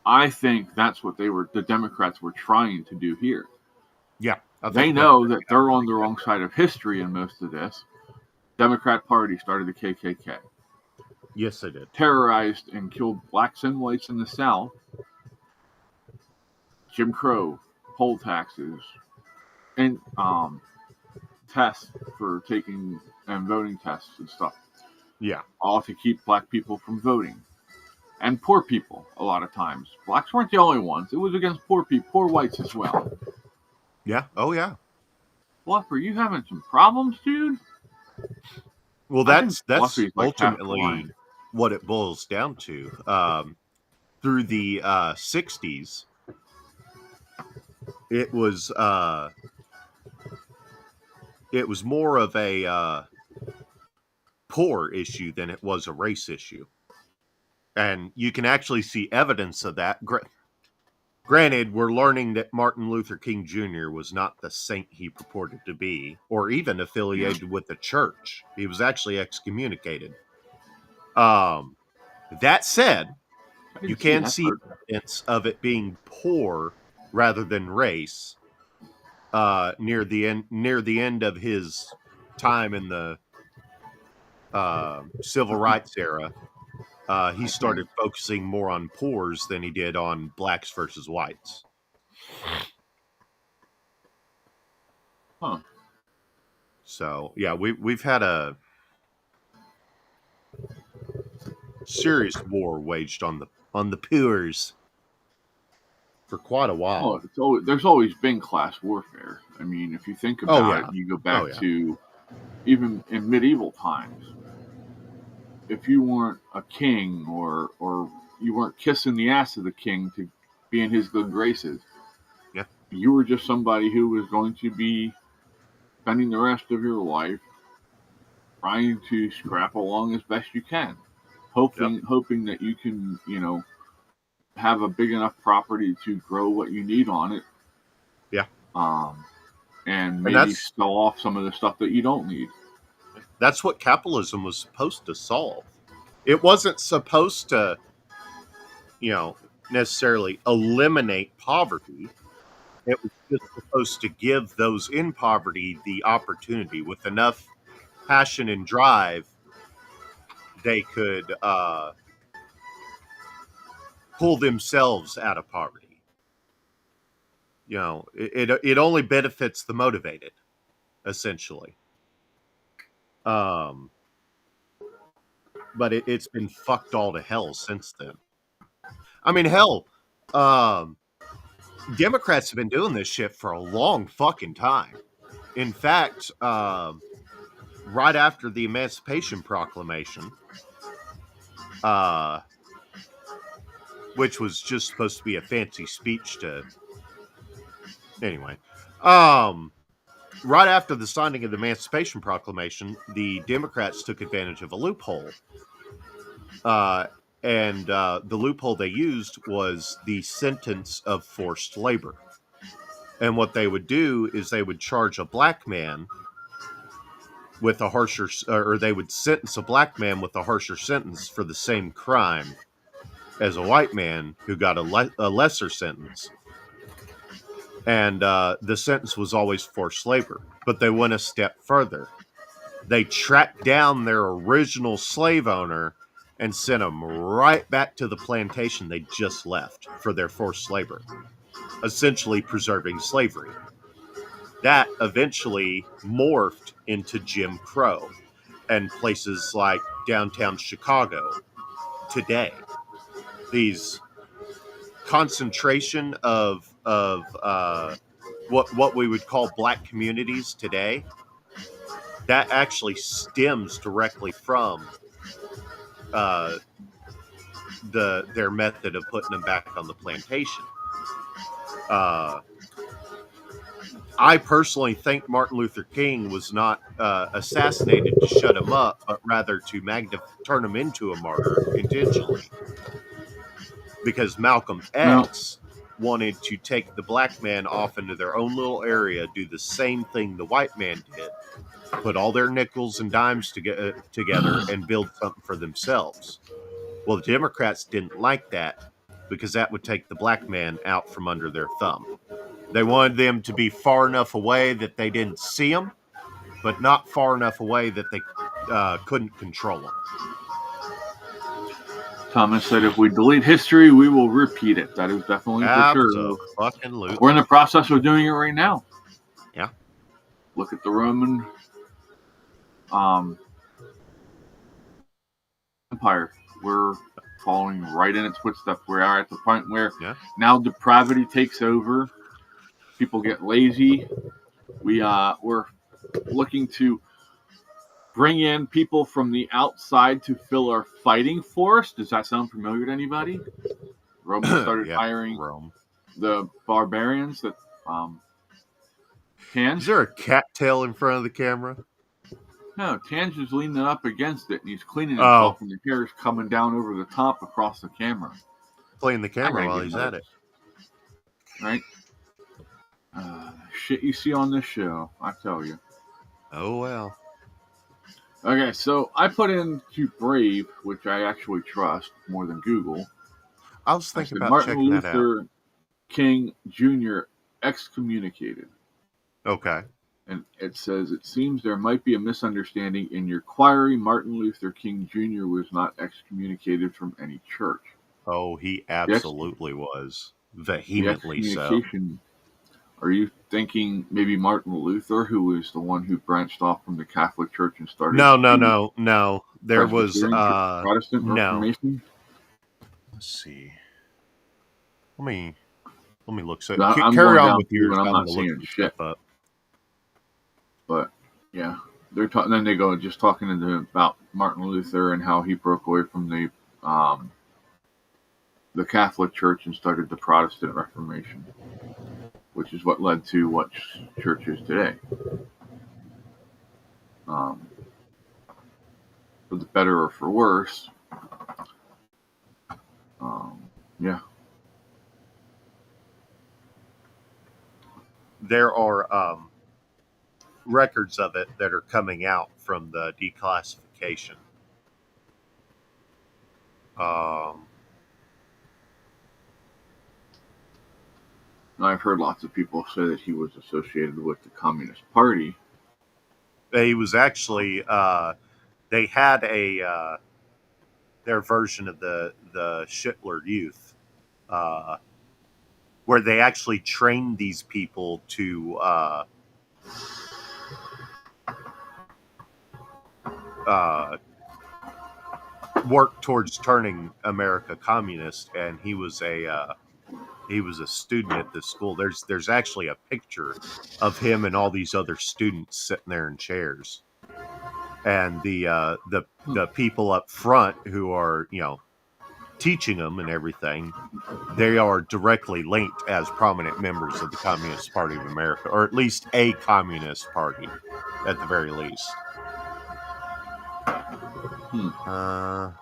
I think that's what the Democrats were trying to do here. Yeah. They know that they're on the wrong side of history in most of this. Democrat Party started the KKK. Yes, they did. Terrorized and killed blacks and whites in the South. Jim Crow, poll taxes, and tests for taking and voting tests and stuff. Yeah. All to keep black people from voting. And poor people, a lot of times. Blacks weren't the only ones. It was against poor people, poor whites as well. Yeah. Oh, yeah. Bluff, are you having some problems, dude? Well, that's ultimately what it boils down to. Through the 60s, it was more of a poor issue than it was a race issue. And you can actually see evidence of that. Granted, we're learning that Martin Luther King Jr. was not the saint he purported to be, or even affiliated with the church. He was actually excommunicated. That said, you can see evidence of it being poor rather than race near the end of his time in the civil rights era. He started focusing more on poors than he did on blacks versus whites. Huh. So yeah, we've had a serious war waged on the poors for quite a while. There's always been class warfare. I mean, if you think about it, you go back to even in medieval times. If you weren't a king or you weren't kissing the ass of the king to be in his good graces, you were just somebody who was going to be spending the rest of your life trying to scrap along as best you can, hoping that you can, have a big enough property to grow what you need on it. Yeah. And maybe sell off some of the stuff that you don't need. That's what capitalism was supposed to solve. It wasn't supposed to, necessarily eliminate poverty. It was just supposed to give those in poverty the opportunity. With enough passion and drive, they could pull themselves out of poverty. It only benefits the motivated, essentially. But it's been fucked all to hell since then. I mean, hell, um, Democrats have been doing this shit for a long fucking time. In fact, right after the Emancipation Proclamation, which was just supposed to be a fancy speech to. Anyway, right after the signing of the Emancipation Proclamation, the Democrats took advantage of a loophole. And the loophole they used was the sentence of forced labor. And what they would do is they would charge a black man with a harsher, or they would sentence a black man with a harsher sentence for the same crime as a white man who got a lesser sentence. And the sentence was always forced labor. But they went a step further. They tracked down their original slave owner and sent him right back to the plantation they just left for their forced labor, essentially preserving slavery. That eventually morphed into Jim Crow and places like downtown Chicago today. These concentration of what we would call black communities today, that actually stems directly from their method of putting them back on the plantation. I personally think Martin Luther King was not assassinated to shut him up, but rather to turn him into a martyr intentionally. Because Malcolm X wanted to take the black man off into their own little area, do the same thing the white man did, put all their nickels and dimes together and build something for themselves. Well, the Democrats didn't like that because that would take the black man out from under their thumb. They wanted them to be far enough away that they didn't see them, but not far enough away that they couldn't control them. Thomas said, if we delete history, we will repeat it. That is definitely for sure. Absolutely. We're in the process of doing it right now. Yeah. Look at the Roman Empire. We're following right in its footsteps. We are at the point where now depravity takes over. People get lazy. We're looking to bring in people from the outside to fill our fighting force. Does that sound familiar to anybody? Rome started hiring the barbarians that Is there a cattail in front of the camera? No, Tange is leaning up against it, and he's cleaning himself, and the hair is coming down over the top across the camera. Playing the camera while he's at it. Right? Shit you see on this show, I tell you. Oh, well. Okay, so I put into Brave, which I actually trust more than Google. I was thinking about Martin checking that out. Martin Luther King Jr. excommunicated. Okay. And it says, it seems there might be a misunderstanding in your query. Martin Luther King Jr. was not excommunicated from any church. Oh, he absolutely was. Vehemently so. Are you thinking maybe Martin Luther, who was the one who branched off from the Catholic Church and started? No. There was Protestant Reformation. Let's see. Let me look. So carry on with yours. I'm not seeing shit up. But yeah, they're talking. Then they go just talking to them about Martin Luther and how he broke away from the Catholic Church and started the Protestant Reformation, which is what led to what church is today. For the better or for worse. Yeah. There are records of it that are coming out from the declassification. I've heard lots of people say that he was associated with the Communist Party. He was actually, they had their version of the Schittler Youth, where they actually trained these people to worked towards turning America communist, and he was a student at this school. There's actually a picture of him and all these other students sitting there in chairs, and the people up front who are teaching them and everything, they are directly linked as prominent members of the Communist Party of America, or at least a communist party, at the very least. Yeah,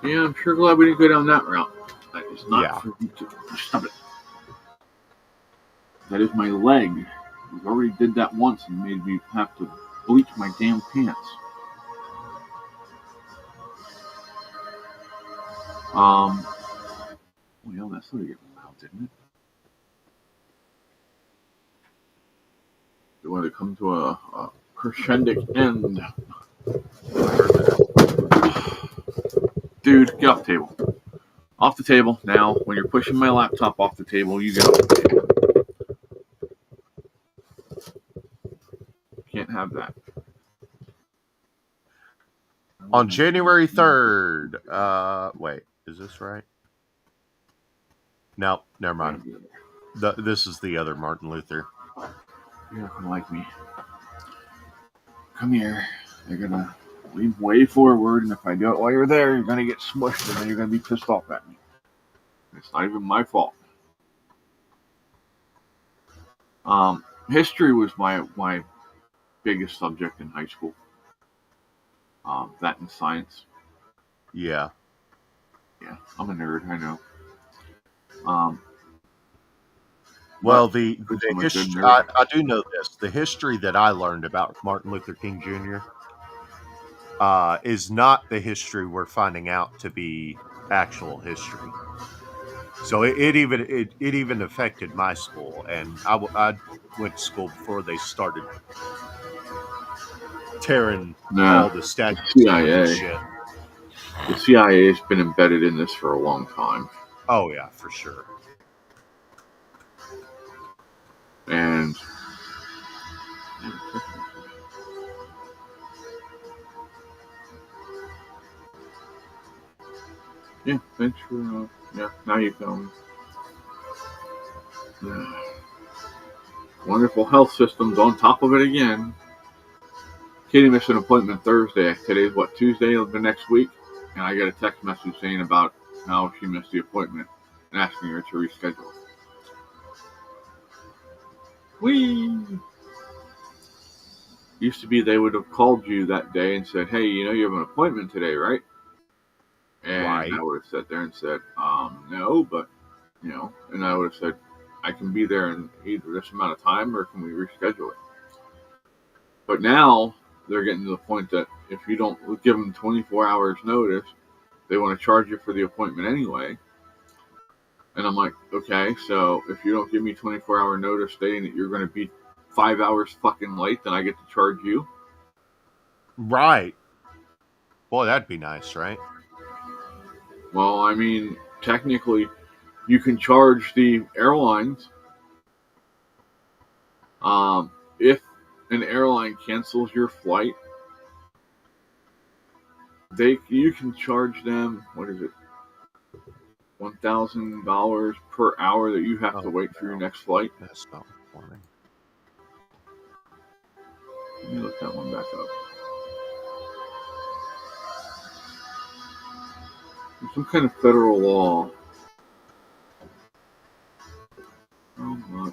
I'm sure glad we didn't go down that route. That is not for me to stop it. That is my leg. We already did that once and made me have to bleach my damn pants. Well, that started getting loud, didn't it? You want to come to a crescendic end. Dude, get off the table. Off the table now. When you're pushing my laptop off the table, you get off the table. Can't have that. On January 3rd, wait, is this right? No, never mind. This is the other Martin Luther. You're not going to like me. Come here. You're going to lean way forward, and if I do it while you're there, you're going to get smushed, and then you're going to be pissed off at me. It's not even my fault. History was my biggest subject in high school. That and science. Yeah. Yeah, I'm a nerd, I know. Well, the history, I do know this. The history that I learned about Martin Luther King Jr. Is not the history we're finding out to be actual history. So it even affected my school, and I went to school before they started tearing all the statues and shit. The CIA has been embedded in this for a long time. Oh yeah, for sure. And yeah, thanks for now you come. Wonderful health systems on top of it again. Katie missed an appointment Thursday. Today's what, Tuesday of the next week? And I got a text message saying about how she missed the appointment and asking her to reschedule. Whee! Used to be they would have called you that day and said, hey, you have an appointment today, right? And right. I would have sat there and said, no, but, and I would have said, I can be there in either this amount of time or can we reschedule it? But now they're getting to the point that if you don't give them 24 hours notice, they want to charge you for the appointment anyway. And I'm like, okay, so if you don't give me 24-hour notice stating that you're going to be 5 hours fucking late, then I get to charge you? Right. Boy, that'd be nice, right? Well, I mean, technically, you can charge the airlines. If an airline cancels your flight, you can charge them, what is it, $1,000 per hour that you have to wait for your next flight. That's not funny. Let me look that one back up. There's some kind of federal law. Oh my.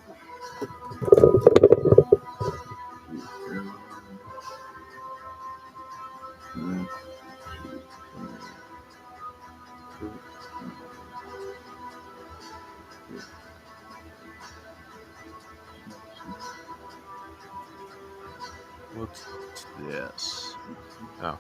What's this? Oh.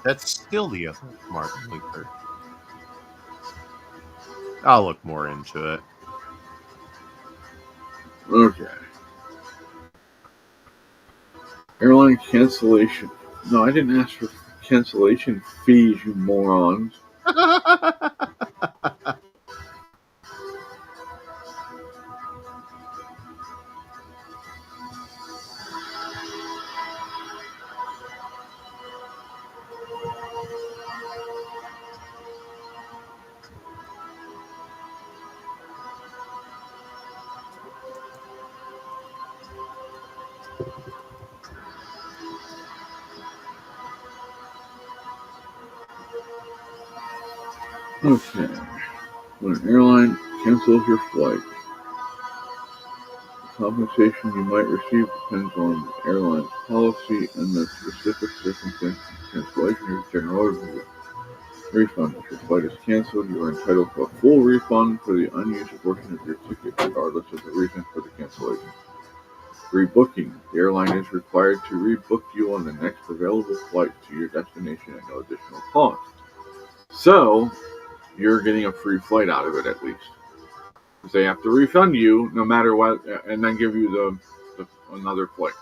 That's still the other Martin Luther. I'll look more into it. Okay. Airline cancellation. No, I didn't ask for cancellation fees, you morons. Okay. When an airline cancels your flight, the compensation you might receive depends on the airline's policy and the specific circumstances of cancellation. Here's general overview. Refund. If your flight is canceled, you are entitled to a full refund for the unused portion of your ticket, regardless of the reason for the cancellation. Rebooking. The airline is required to rebook you on the next available flight to your destination at no additional cost. So, you're getting a free flight out of it at least. Because they have to refund you no matter what, and then give you the another flight.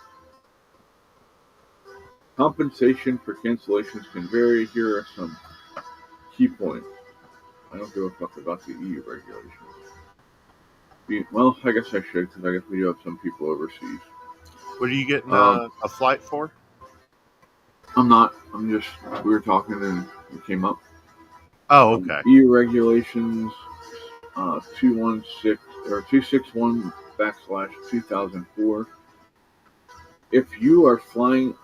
Compensation for cancellations can vary. Here are some key points. I don't give a fuck about the EU regulations. Well, I guess I should, because I guess we do have some people overseas. What are you getting a flight for? I'm not. We were talking and it came up. Oh, okay. EU regulations 261/2004. If you are flying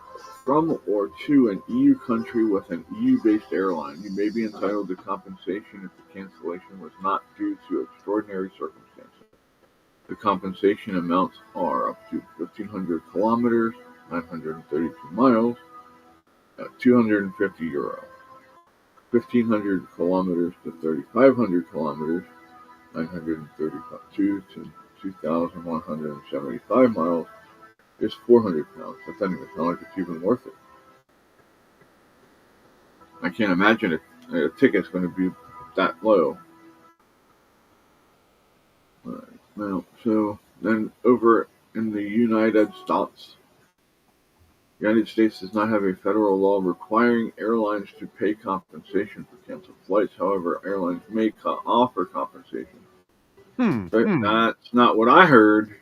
from or to an EU country with an EU-based airline, you may be entitled to compensation if the cancellation was not due to extraordinary circumstances. The compensation amounts are up to 1,500 kilometers, 932 miles, at €250. 1,500 kilometers to 3,500 kilometers, 932 to 2,175 miles, is £400. That doesn't even sound like it's even worth it. I can't imagine a ticket's going to be that low. Right. Now, so then over in the United States does not have a federal law requiring airlines to pay compensation for canceled flights. However, airlines may offer compensation. That's not what I heard.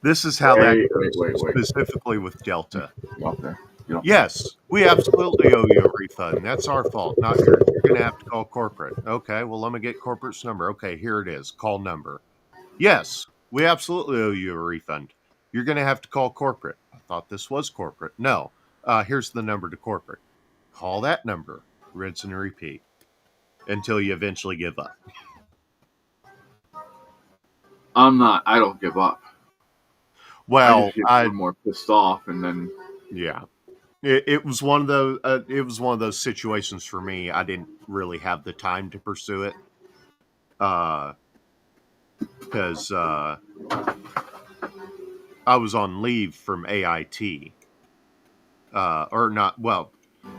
This is how that goes, specifically with Delta. Okay. Yes, we absolutely owe you a refund. That's our fault, not yours. You're going to have to call corporate. Okay, well, let me get corporate's number. Okay, here it is. Call number. Yes, we absolutely owe you a refund. You're going to have to call corporate. I thought this was corporate. No, here's the number to corporate. Call that number. Rinse and repeat until you eventually give up. I don't give up. Well, I just get more pissed off, and then yeah, it was one of those. It was one of those situations for me. I didn't really have the time to pursue it, because I was on leave from AIT, or not. Well,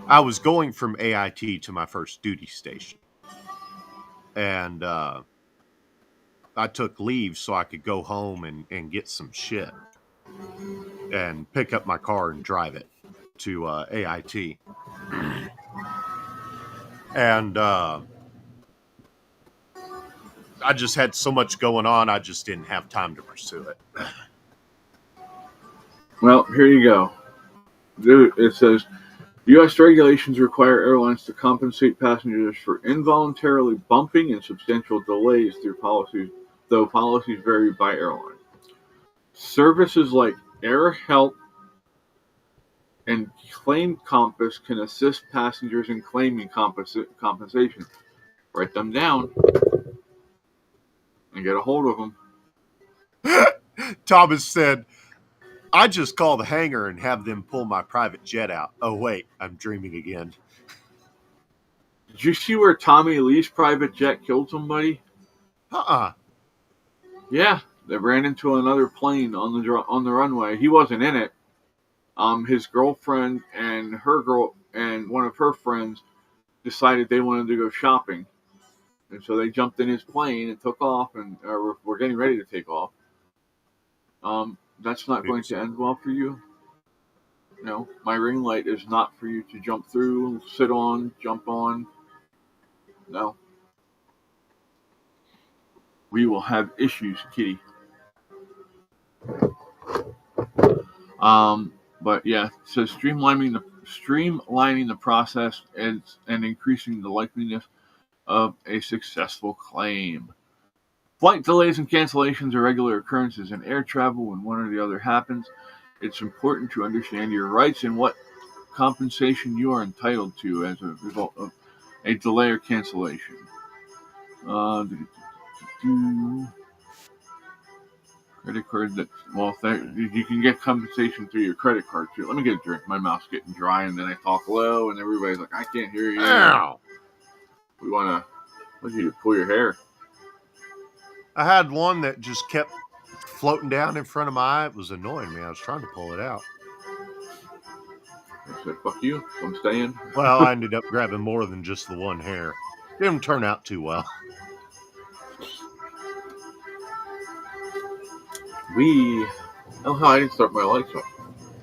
I was going from AIT to my first duty station, and I took leave so I could go home and get some shit and pick up my car and drive it to AIT. And I just had so much going on, I just didn't have time to pursue it. Well, here you go. It says, U.S. regulations require airlines to compensate passengers for involuntarily bumping and substantial delays through policies, though policies vary by airline. Services like AirHelp and Claim Compass can assist passengers in claiming compensation. Write them down and get a hold of them. Thomas said, I just call the hangar and have them pull my private jet out. Oh, wait, I'm dreaming again. Did you see where Tommy Lee's private jet killed somebody? Yeah, they ran into another plane on the runway. He wasn't in it. His girlfriend and one of her friends decided they wanted to go shopping, and so they jumped in his plane and took off, and were getting ready to take off. That's not going to end well for you. No, my ring light is not for you to jump through, sit on, jump on. No. We will have issues, kitty. But yeah, it says streamlining the process and increasing the likeliness of a successful claim. Flight delays and cancellations are regular occurrences in air travel when one or the other happens. it's important to understand your rights and what compensation you are entitled to as a result of a delay or cancellation. Credit card you can get compensation through your credit card too. Let me get a drink. My mouth's getting dry, and then I talk low, and everybody's like, "I can't hear you." Ow! We want to. What did you pull your hair? I had one that just kept floating down in front of my eye. It was annoying me. I was trying to pull it out. I said, "Fuck you. I'm staying." Well, I ended up grabbing more than just the one hair. Didn't turn out too well. I didn't start my lights up.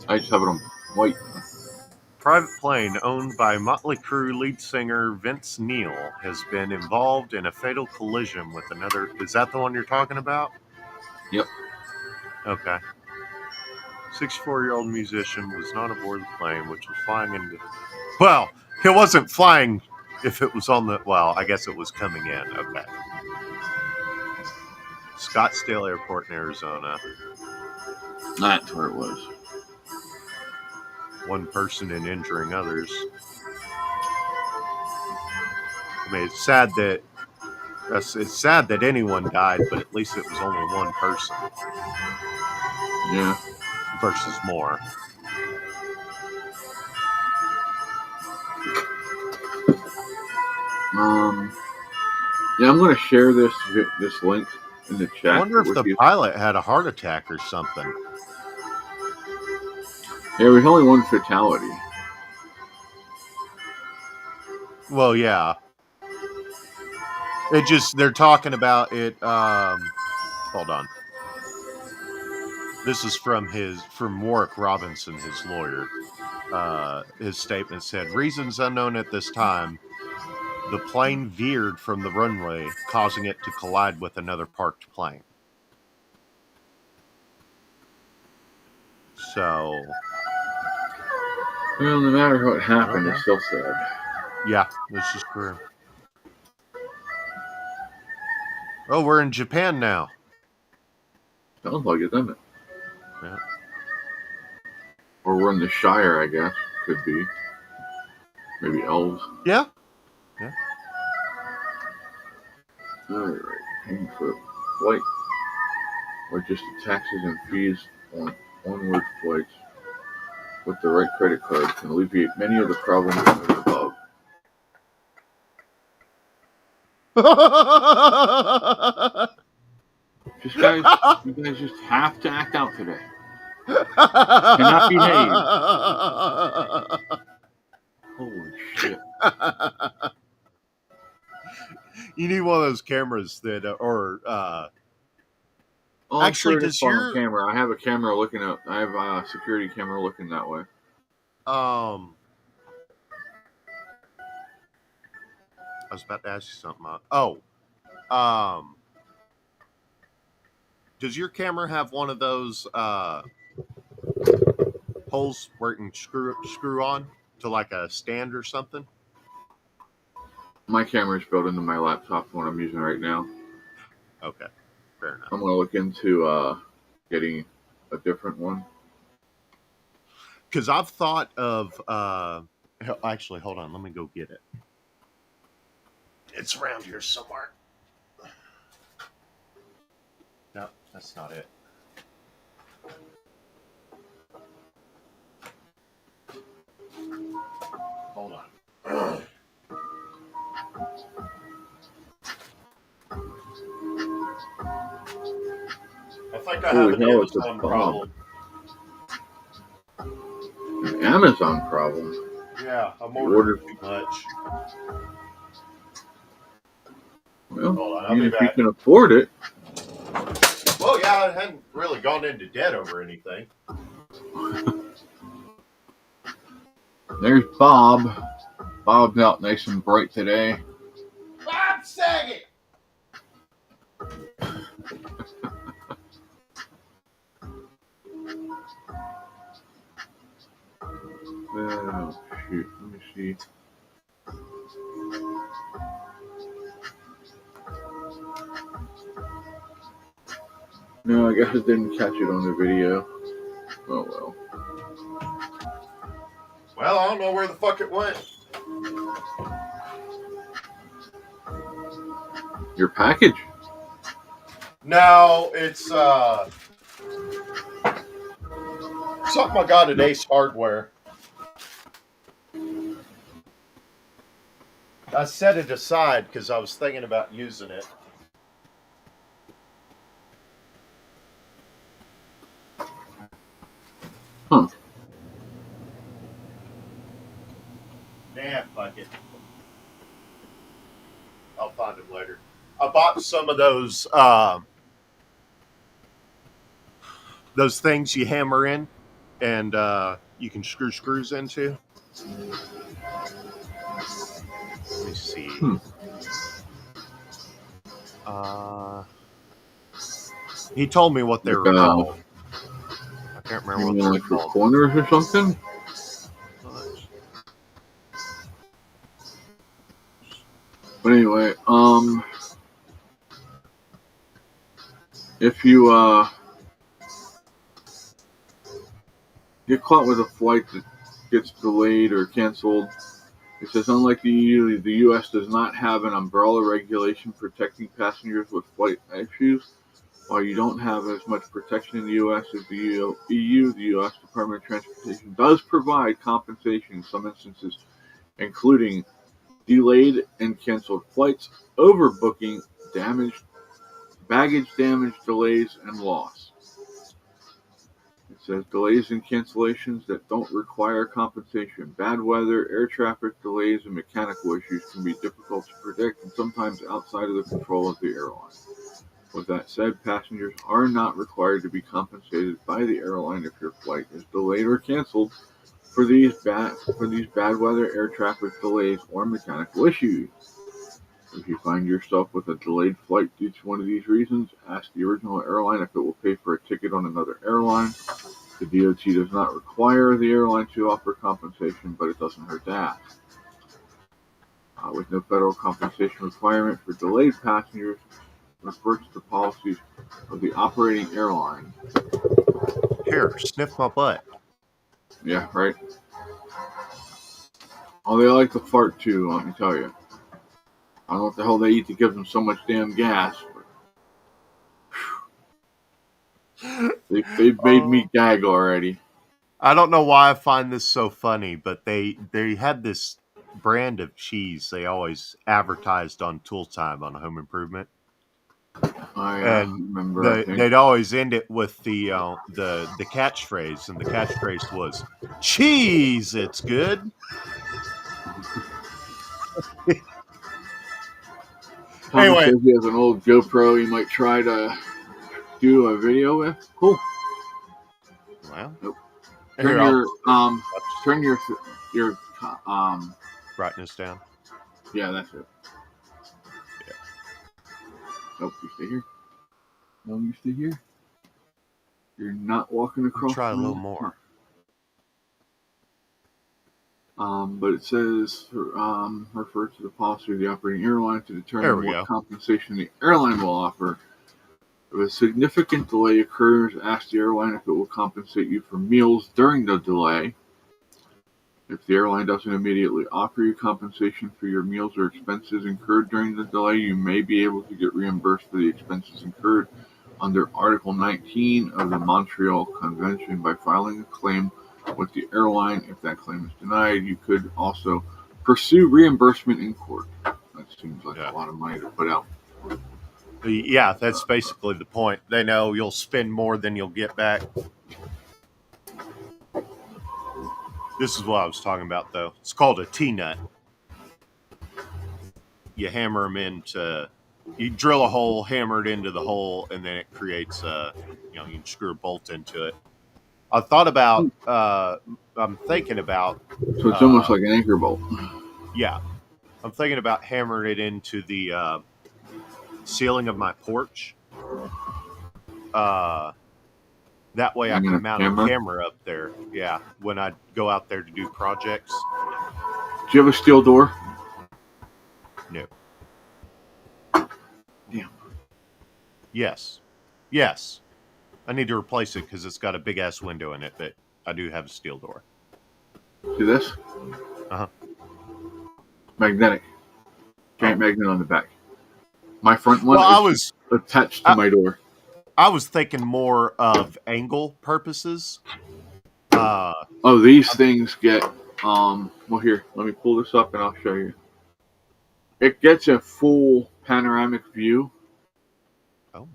I just have it on white. Private plane owned by Motley Crue lead singer Vince Neil has been involved in a fatal collision with another. Is that the one you're talking about? Yep. Okay. 64-year-old musician was not aboard the plane, which was flying into. Well, it wasn't flying if it was on the. Well, I guess it was coming in. Okay. Scottsdale Airport in Arizona. That's where it was. One person and injuring others. I mean, it's sad that anyone died, but at least it was only one person. Yeah. Versus more. Yeah, I'm going to share this link in the chat. I wonder if the pilot had a heart attack or something. There was only one fatality. Well, yeah. They're talking about it. Hold on. This is from Warwick Robinson, his lawyer. His statement said, reasons unknown at this time, the plane veered from the runway, causing it to collide with another parked plane. So... Well, no matter what happened, it's still sad. Yeah, this is true. Oh, we're in Japan now. Sounds like it, doesn't it? Yeah. Or we're in the Shire, I guess. Could be. Maybe elves. Yeah. Alright. Paying for a flight. Or just the taxes and fees on onward flights with the right credit card can alleviate many of the problems noted above. You guys just have to act out today. Cannot behave. Holy shit. You need one of those cameras that, actually, does your camera? I have a camera looking up. I have a security camera looking that way. I was about to ask you something. Does your camera have one of those holes where it can screw on to like a stand or something? My camera is built into my laptop, the one I'm using right now. Okay, fair enough. I'm going to look into getting a different one. Because I've thought of... actually, hold on. Let me go get it. It's around here somewhere. No, that's not it. Hold on. I think I have an Amazon problem. An Amazon problem? Yeah, I'm ordering too much. Well, hold on, if you can afford it. Well, yeah, I hadn't really gone into debt over anything. There's Bob. Bob's out nice and bright today. Bob Saget! Oh, shoot. Let me see. No, I guess it didn't catch it on the video. Oh well. Well, I don't know where the fuck it went. Your package? No, it's something I got at Ace Hardware. I set it aside because I was thinking about using it. Huh. Damn, fuck it. I'll find them later. I bought some of those things you hammer in and you can screw screws into. Let me see. He told me what they were called. I can't remember what they're for called. corners or something? But anyway, if you get caught with a flight that gets delayed or canceled, it says, unlike the EU, the U.S. does not have an umbrella regulation protecting passengers with flight issues. While you don't have as much protection in the U.S. as the EU, the U.S. Department of Transportation does provide compensation in some instances, including delayed and canceled flights, overbooking, baggage damage, delays, and loss. It says delays and cancellations that don't require compensation. Bad weather, air traffic delays, and mechanical issues can be difficult to predict and sometimes outside of the control of the airline. With that said, passengers are not required to be compensated by the airline if your flight is delayed or canceled for these bad weather, air traffic delays, or mechanical issues. If you find yourself with a delayed flight due to one of these reasons, ask the original airline if it will pay for a ticket on another airline. The DOT does not require the airline to offer compensation, but it doesn't hurt to ask. With no federal compensation requirement for delayed passengers, refers to the policies of the operating airline. Here, sniff my butt. Yeah, right. Oh, they like to fart too, let me tell you. I don't know what the hell they eat that gives them so much damn gas. They've made me gag already. I don't know why I find this so funny, but they had this brand of cheese they always advertised on Tool Time on Home Improvement. I remember. They'd always end it with the catchphrase, and the catchphrase was "Cheese, it's good." Tommy Anyway, says he has an old GoPro he might try to do a video with. Cool. Well, nope. Turn your brightness down. Yeah, that's it. Yeah. Nope, you stay here. No, you stay here. You're not walking across. Try a little more. But it says refer to the policy of the operating airline to determine what compensation the airline will offer. If a significant delay occurs, ask the airline if it will compensate you for meals during the delay. If the airline doesn't immediately offer you compensation for your meals or expenses incurred during the delay, you may be able to get reimbursed for the expenses incurred under Article 19 of the Montreal Convention by filing a claim with the airline. If that claim is denied, you could also pursue reimbursement in court. That seems like a lot of money to put out. Yeah, that's basically the point. They know you'll spend more than you'll get back. This is what I was talking about, though. It's called a T-nut. You hammer them into... You drill a hole, hammer it into the hole, and then it creates a... you can screw a bolt into it. I thought about... I'm thinking about... So it's almost like an anchor bolt. Yeah. I'm thinking about hammering it into the ceiling of my porch. That way I can mount a camera up there. Yeah, when I go out there to do projects. Do you have a steel door? No. Damn. Yes. I need to replace it because it's got a big ass window in it, but I do have a steel door. See this? Uh-huh. Magnetic. Giant magnet on the back. My front one Well, is attached to my door. I was thinking more of angle purposes. Oh, these things get well, here, let me pull this up and I'll show you. It gets a full panoramic view. Oh.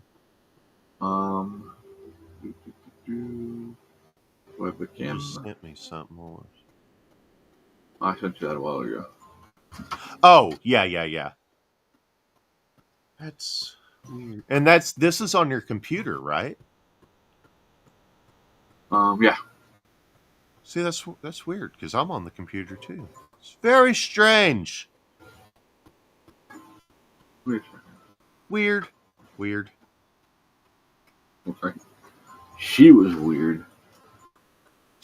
Webcam. You just sent me something more. I sent you that a while ago. Oh, yeah. That's weird. And this is on your computer, right? Yeah. See, that's weird because I'm on the computer too. It's very strange. Wait a second. Weird. Okay. She was weird.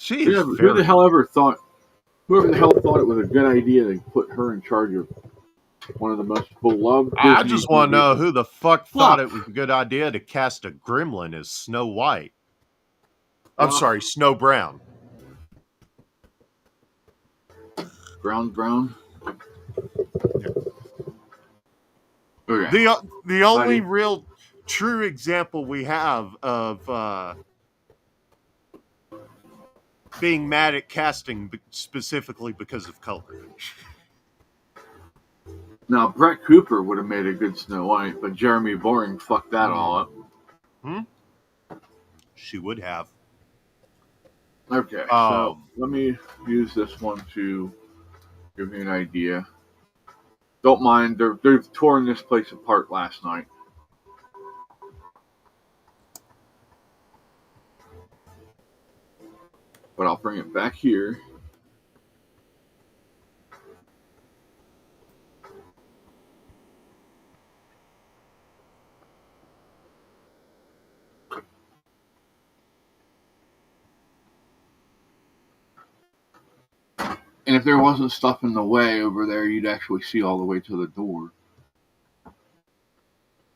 Whoever the hell thought it was a good idea to put her in charge of one of the most beloved I Disney just want to know movies. who the fuck thought it was a good idea to cast a gremlin as Snow White. I'm sorry, Snow Brown. Brown. Okay. The only real true example we have of being mad at casting specifically because of color. Now, Brett Cooper would have made a good Snow White, but Jeremy Boring fucked that all up. She would have. Okay, so let me use this one to give you an idea. Don't mind, they've torn this place apart last night. But I'll bring it back here. And if there wasn't stuff in the way over there, you'd actually see all the way to the door.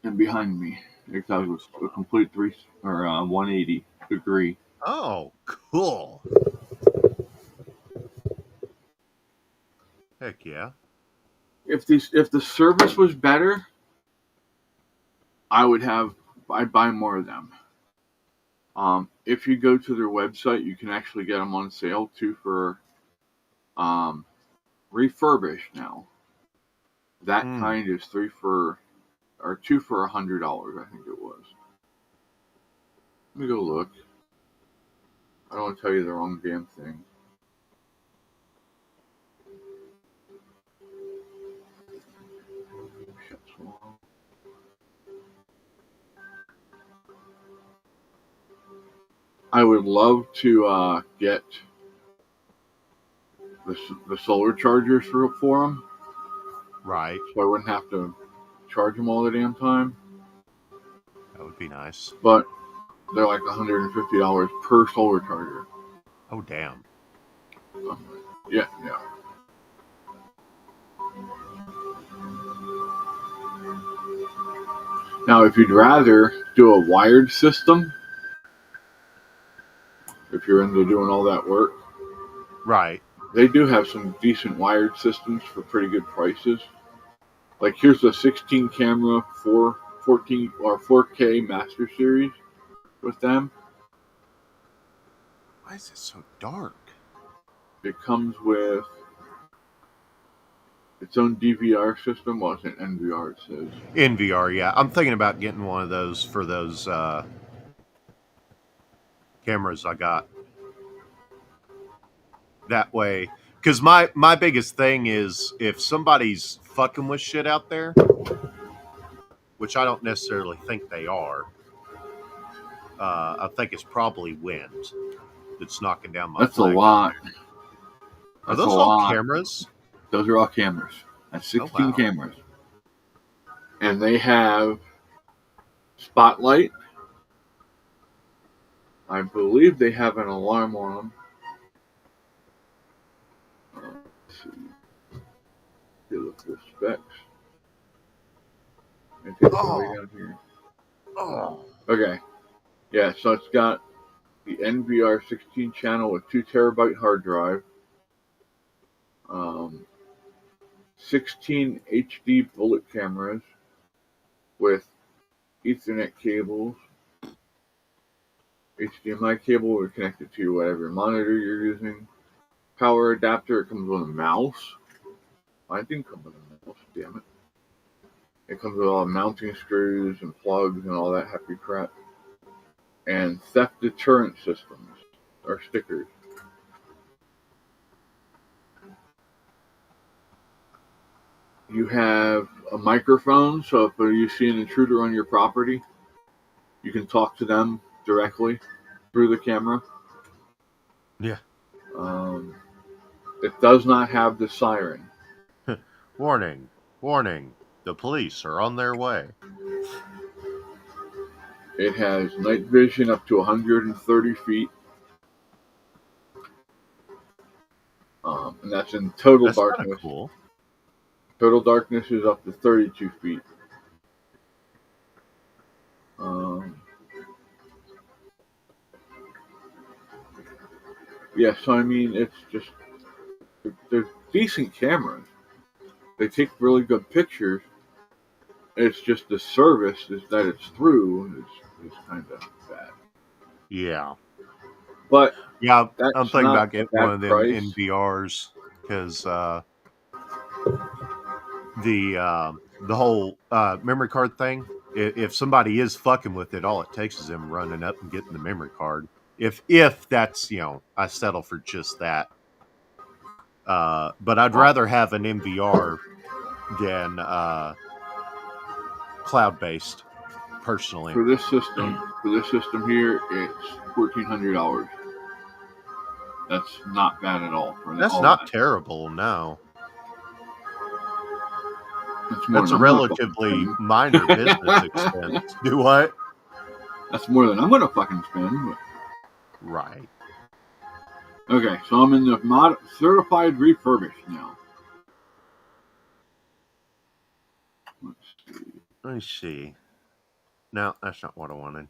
And behind me, it was a complete 180 degree. Oh, cool. Heck yeah. If the service was better, I'd buy more of them. If you go to their website, you can actually get them on sale too for refurbished now. That kind is 2 for $100, I think it was. Let me go look. I don't want to tell you the wrong damn thing. I would love to get the solar chargers for them. Right. So I wouldn't have to charge them all the damn time. That would be nice. But they're like $150 per solar charger. Oh, damn. Yeah. Now, if you'd rather do a wired system, if you're into doing all that work, right, they do have some decent wired systems for pretty good prices. Like here's a 16 camera 14 or 4K Master Series with them. Why is it so dark? It comes with its own DVR system. Well, it's an NVR, it says. NVR, yeah. I'm thinking about getting one of those for those cameras I got. That way, because my biggest thing is if somebody's fucking with shit out there, which I don't necessarily think they are, I think it's probably wind that's knocking down my That's flag. A lot. Are those all cameras? Those are all cameras. That's 16 cameras. And they have spotlight. I believe they have an alarm on them. Let's see. Look at the specs. I think way down here. Oh. Okay. Yeah, so it's got the NVR 16 channel with 2 terabyte hard drive, 16 HD bullet cameras with Ethernet cables, HDMI cable or connected to whatever monitor you're using. Power adapter, it comes with a mouse. I didn't come with a mouse, damn it. It comes with all mounting screws and plugs and all that happy crap. And theft deterrent systems, or stickers. You have a microphone, so if you see an intruder on your property, you can talk to them directly through the camera. Yeah. It does not have the siren. Warning, warning, the police are on their way. It has night vision up to 130 feet. And that's in total That's darkness. kind of cool. Total darkness is up to 32 feet. Yeah, so I mean, it's just, they're decent cameras. They take really good pictures. It's just the service is that it's through is kind of bad. Yeah. But yeah, that's I'm thinking not about getting a bad one of them price. NVRs because the whole memory card thing. If somebody is fucking with it, all it takes is them running up and getting the memory card. If that's I settle for just that. But I'd rather have an NVR than cloud-based, personally. For this system here, it's $1,400. That's not bad at all. That's not terrible, no. That's a relatively minor business expense. Do what? That's more than I'm going to fucking spend. But... Right. Okay, so I'm in the certified refurbished now. Let me see. No, that's not what I wanted.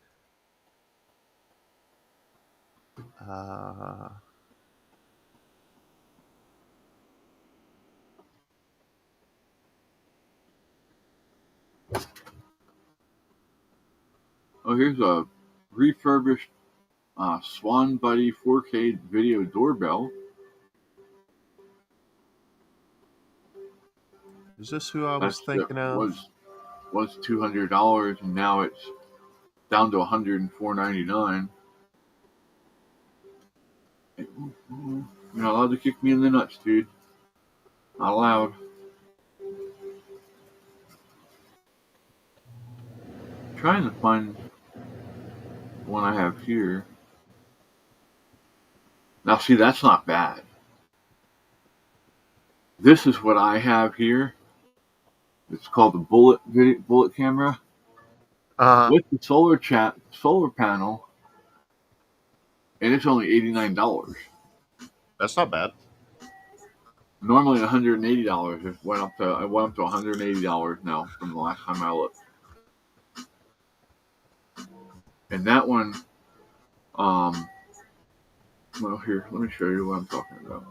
Oh, here's a refurbished Swan Buddy 4K video doorbell. Is this who I was thinking of? Was $200 and now it's down to $104.99. You're not allowed to kick me in the nuts, dude. Not allowed. I'm trying to find the one I have here. Now, see, that's not bad. This is what I have here. It's called the bullet camera with the solar panel, and it's only $89. That's not bad. Normally $180. It went up to $180 now from the last time I looked. And that one, well, here, let me show you what I'm talking about.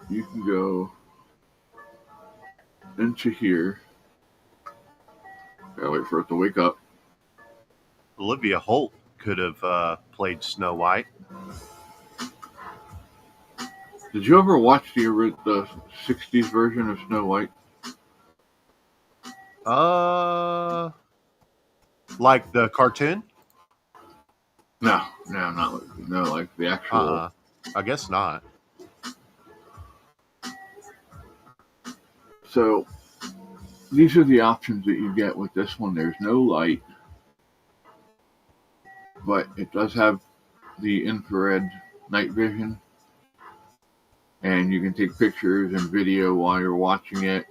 You can go into here. Gotta wait for it to wake up. Olivia Holt could have played Snow White. Did you ever watch the 60s version of Snow White? Like the cartoon? No, like the actual. I guess not. So, these are the options that you get with this one. There's no light, but it does have the infrared night vision, and you can take pictures and video while you're watching it,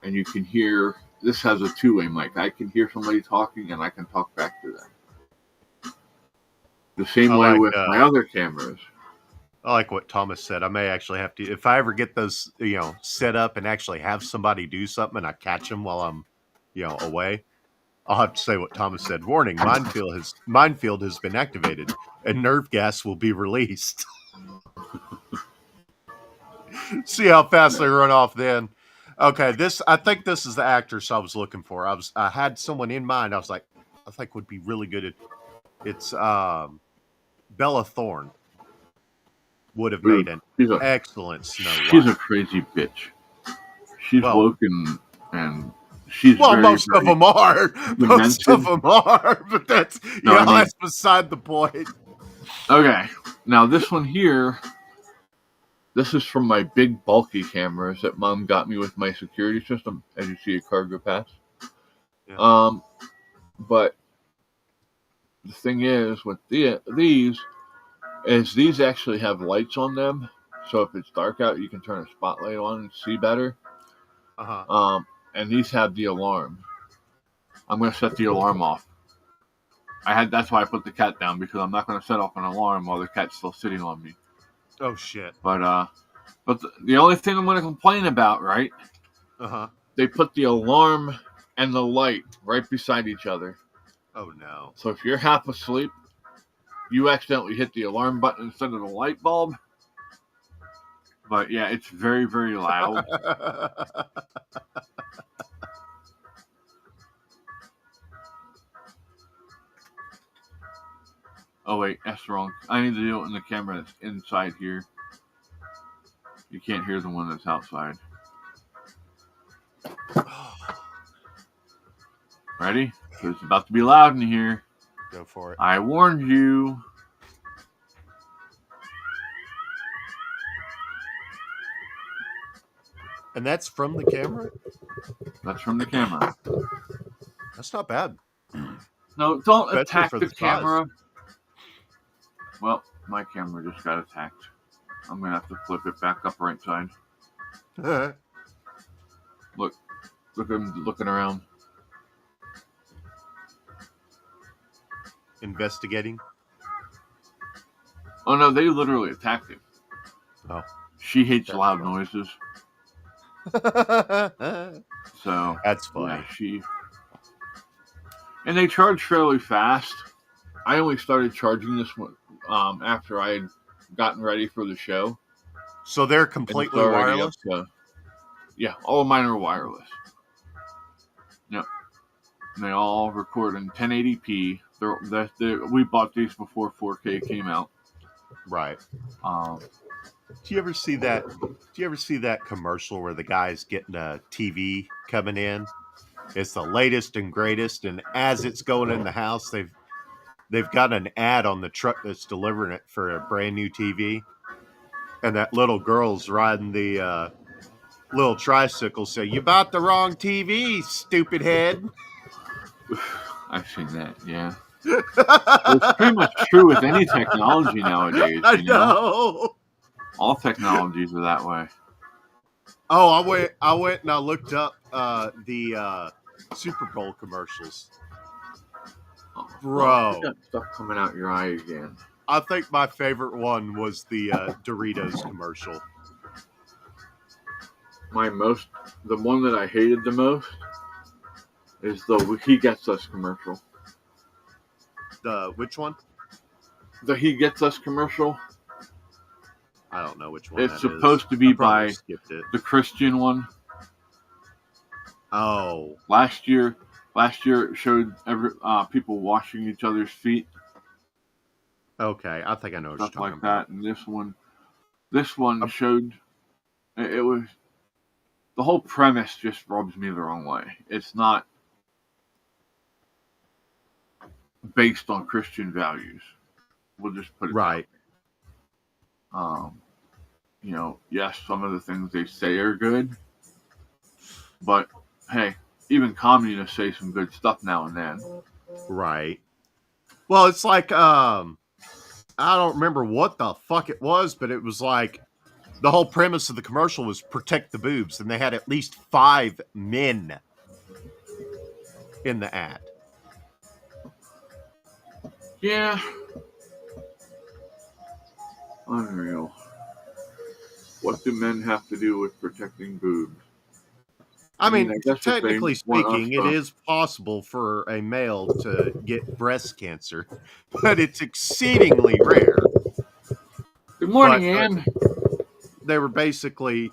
and you can hear. This has a two-way mic. I can hear somebody talking, and I can talk back to them. The same way with my other cameras. I like what Thomas said. I may actually have to, if I ever get those, set up and actually have somebody do something and I catch them while I'm away. I'll have to say what Thomas said. Warning, minefield has been activated and nerve gas will be released. See how fast they run off then. Okay, I think this is the actress I was looking for. I had someone in mind. I was like, I think would be really good. It's Bella Thorne would have made an excellent Snow White. She's a crazy bitch. She's woken and she's most of them are. Most of them are, but that's that's beside the point. Okay, now this one here. This is from my big bulky cameras that Mom got me with my security system. As you see, a car go past. Yeah. But the thing is with these actually have lights on them. So if it's dark out, you can turn a spotlight on and see better. And these have the alarm. I'm going to set the alarm off. That's why I put the cat down, because I'm not going to set off an alarm while the cat's still sitting on me. Oh shit! But the only thing I'm going to complain about, right? They put the alarm and the light right beside each other. Oh no! So if you're half asleep, you accidentally hit the alarm button instead of the light bulb. But yeah, it's very, very loud. Oh wait, that's wrong. I need to do it in the camera that's inside here. You can't hear the one that's outside. Ready? It's about to be loud in here. Go for it. I warned you. And that's from the camera? That's from the camera. That's not bad. No, don't attack the camera. Well, my camera just got attacked. I'm going to have to flip it back up right side. Look at him looking around. Investigating? Oh, no, they literally attacked him. Oh. She hates loud noises. So that's funny. Yeah, and they charge fairly fast. I only started charging this one after I had gotten ready for the show. So they're completely wireless? Yeah, all of mine are wireless. Yep. And they all record in 1080p. We bought these before 4K came out. Right. Do you ever see that? Do you ever see that commercial where the guy's getting a TV coming in? It's the latest and greatest, and as it's going in the house, they've got an ad on the truck that's delivering it for a brand new TV, and that little girl's riding the little tricycle. So you bought the wrong TV, stupid head. I've seen that. Yeah. It's pretty much true with any technology nowadays. I know. All technologies are that way. Oh, I went and I looked up the Super Bowl commercials. Bro, you got stuff coming out your eye again. I think my favorite one was the Doritos commercial. The one that I hated the most is the He Gets Us commercial. The which one? The He Gets Us commercial. I don't know which one. It's supposed to be by the Christian one. Oh, last year it showed people washing each other's feet. Okay, I think I know stuff like that. And this one showed it was the whole premise just rubs me the wrong way. It's not based on Christian values. We'll just put it right. Yes, some of the things they say are good, but hey, even communists say some good stuff now and then. Right. Well, it's like I don't remember what the fuck it was, but it was like the whole premise of the commercial was protect the boobs, and they had at least 5 men in the ad. Yeah. Unreal. What do men have to do with protecting boobs? I mean, I guess if they technically want us speaking, it to, is possible for a male to get breast cancer, but it's exceedingly rare. good morning, But Ann. they were basically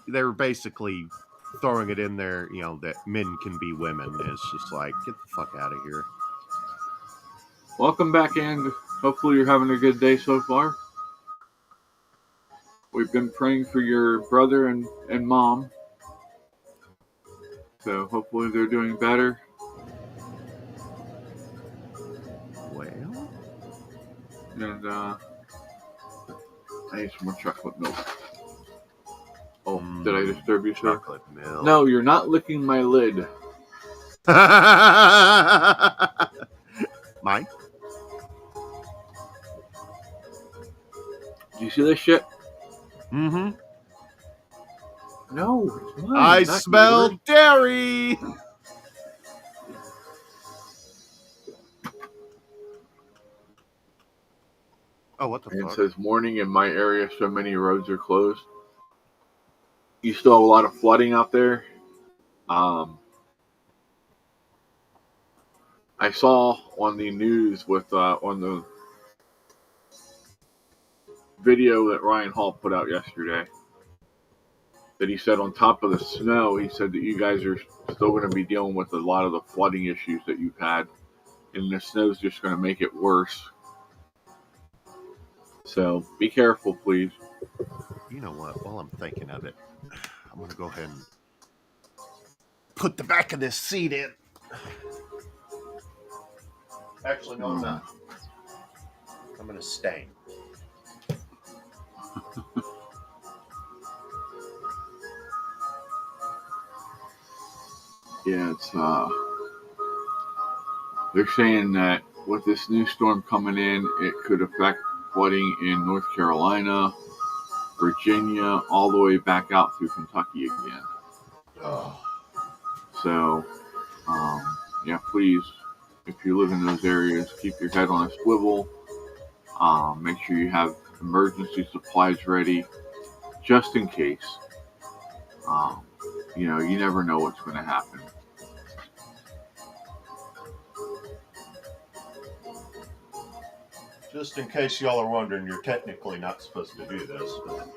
throwing it in there, you know, that men can be women. And it's just like, get the fuck out of here. Welcome back, Ann. Hopefully you're having a good day so far. We've been praying for your brother and mom. So hopefully they're doing better. Well, And I need some more chocolate milk. Oh, did I disturb you, sir? chocolate milk. No, you're not licking my lid. Mine? Do you see this shit? Mm-hmm. No, it's mine. I not smell yours. dairy. Oh, what the And it fuck? says morning in my area, so many roads are closed. You still have a lot of flooding out there. I saw on the news with on the video that Ryan Hall put out yesterday that he said on top of the snow, he said that you guys are still going to be dealing with a lot of the flooding issues that you've had, and the snow's just going to make it worse. So be careful, please. You know what? While I'm thinking of it, I'm going to go ahead and put the back of this seat in. Actually, no, I'm not. I'm going to stain. Yeah, it's they're saying that with this new storm coming in, it could affect flooding in North Carolina, Virginia, all the way back out through Kentucky again. Oh. So, yeah, please, if you live in those areas, keep your head on a swivel. Make sure you have emergency supplies ready, just in case. You know, you never know what's going to happen. Just in case y'all are wondering, you're technically not supposed to do this. But...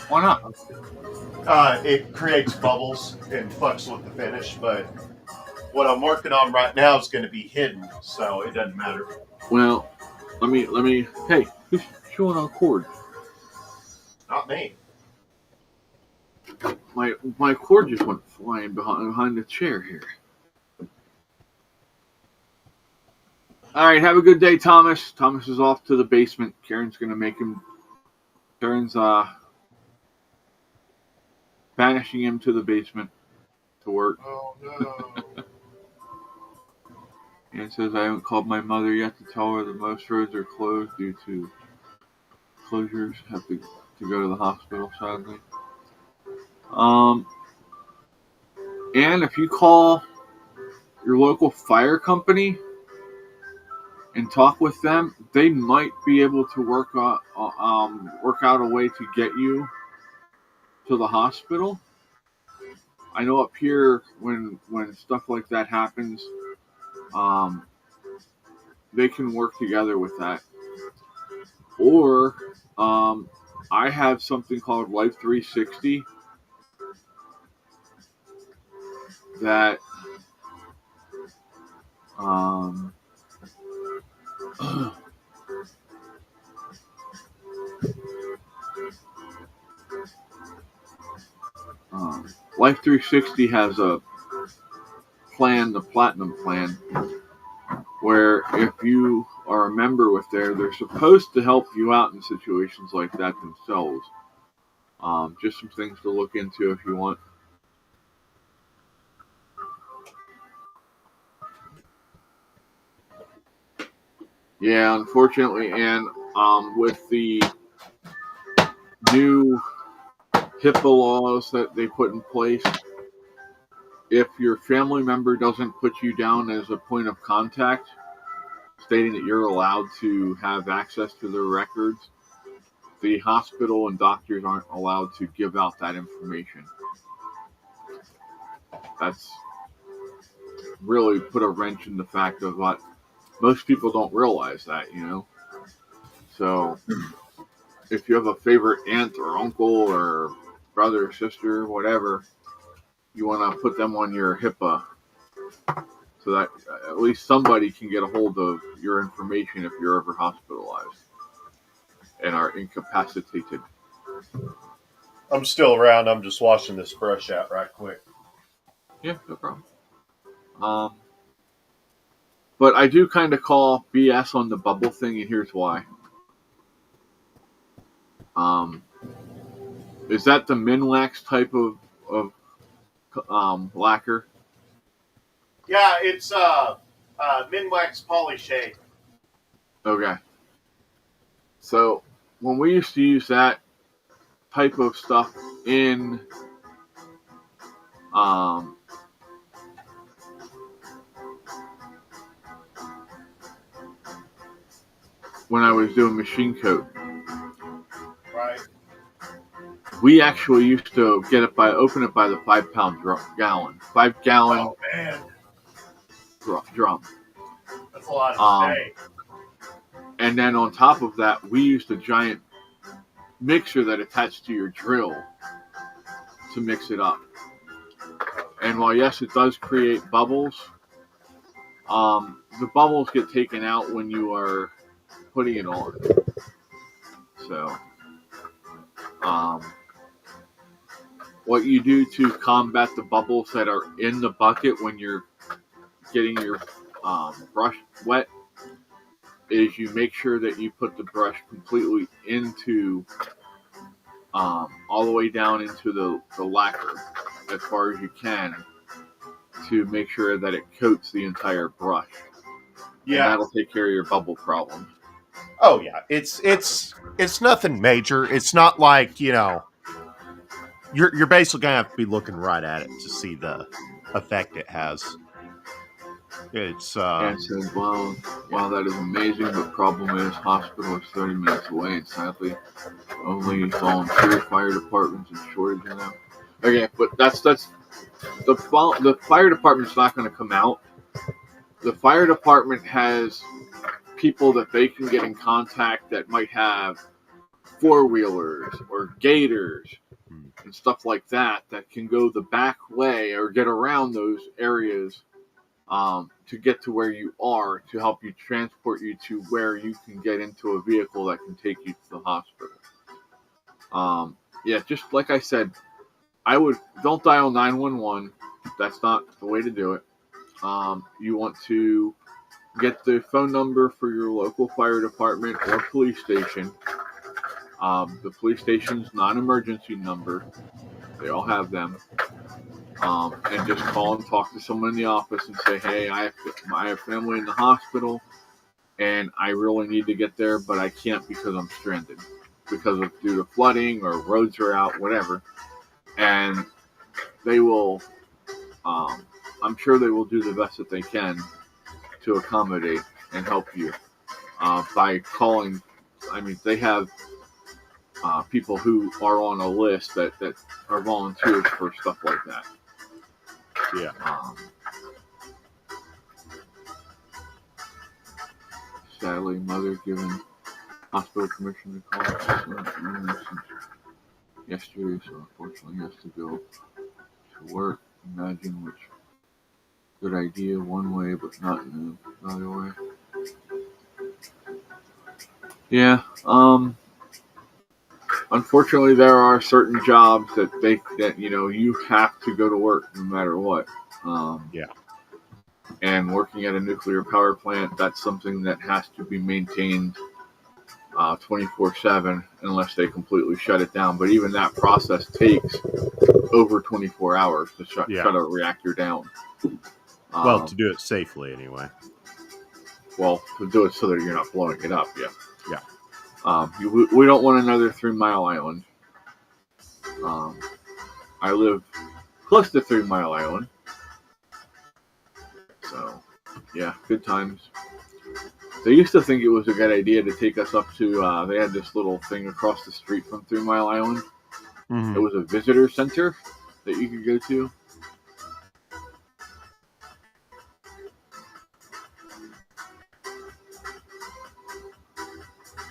Why not? It creates bubbles and fucks with the finish, but what I'm working on right now is going to be hidden, so it doesn't matter. Well, let me. Hey, who's chewing on cord? Not me. My cord just went flying behind the chair here. All right, have a good day, Thomas. Thomas is off to the basement. Karen's gonna make him. Karen's banishing him to the basement to work. Oh no. And it says I haven't called my mother yet to tell her that most roads are closed due to closures. Have to go to the hospital, sadly. And if you call your local fire company and talk with them, they might be able to work out a way to get you to the hospital. I know up here when stuff like that happens, they can work together with that. Or I have something called Life 360 that Life 360 has a plan, the Platinum Plan, where if you are a member with they're supposed to help you out in situations like that themselves. Just some things to look into if you want. Yeah, unfortunately, and with the new HIPAA laws that they put in place, if your family member doesn't put you down as a point of contact, stating that you're allowed to have access to their records, the hospital and doctors aren't allowed to give out that information. That's really put a wrench in the fact of what most people don't realize that, So if you have a favorite aunt or uncle or brother or sister, whatever, you want to put them on your HIPAA so that at least somebody can get a hold of your information if you're ever hospitalized and are incapacitated. I'm still around. I'm just washing this brush out right quick. Yeah, no problem. But I do kind of call BS on the bubble thing, and here's why. Is that the Minwax type of lacquer? Yeah, it's Minwax Polyshade. Okay. So when we used to use that type of stuff in when I was doing machine coat, right? We actually used to open it by the 5 gallon Oh man, drum. That's a lot of today. And then on top of that, we used a giant mixer that attached to your drill to mix it up. And while yes, it does create bubbles, the bubbles get taken out when you are putting it on. So, what you do to combat the bubbles that are in the bucket when you're getting your brush wet is you make sure that you put the brush completely into all the way down into the lacquer as far as you can to make sure that it coats the entire brush. Yeah, and that'll take care of your bubble problem. Oh yeah, it's nothing major. It's not like you're basically gonna have to be looking right at it to see the effect it has. It's and said, wow, that is amazing. The problem is, hospital is 30 minutes away, and sadly, only volunteer fire departments and shortage of them. Okay, but that's the fire department's not going to come out. The fire department has people that they can get in contact that might have 4-wheelers or gators and stuff like that can go the back way or get around those areas to get to where you are to help you transport you to where you can get into a vehicle that can take you to the hospital. Yeah, just like I said, don't dial 911. That's not the way to do it. You want to get the phone number for your local fire department or police station. The police station's non-emergency number. They all have them. And just call and talk to someone in the office and say, hey, I have family in the hospital and I really need to get there, but I can't because I'm stranded due to flooding or roads are out, whatever. And they will, I'm sure they will do the best that they can to accommodate and help you by calling. I mean, they have people who are on a list that are volunteers for stuff like that. Yeah. Sadly, mother given hospital permission to call since yesterday, so unfortunately has to go to work. Imagine which good idea one way, but not in another way. Yeah. Unfortunately, there are certain jobs that you have to go to work no matter what. Yeah. And working at a nuclear power plant, that's something that has to be maintained 24/7 unless they completely shut it down. But even that process takes over 24 hours to shut a reactor down. Well, to do it safely anyway. Well, to do it so that you're not blowing it up, yeah. Yeah. We don't want another 3 Mile Island. I live close to 3 Mile Island. So, yeah, good times. They used to think it was a good idea to take us up to. They had this little thing across the street from 3 Mile Island. It was a visitor center that you could go to.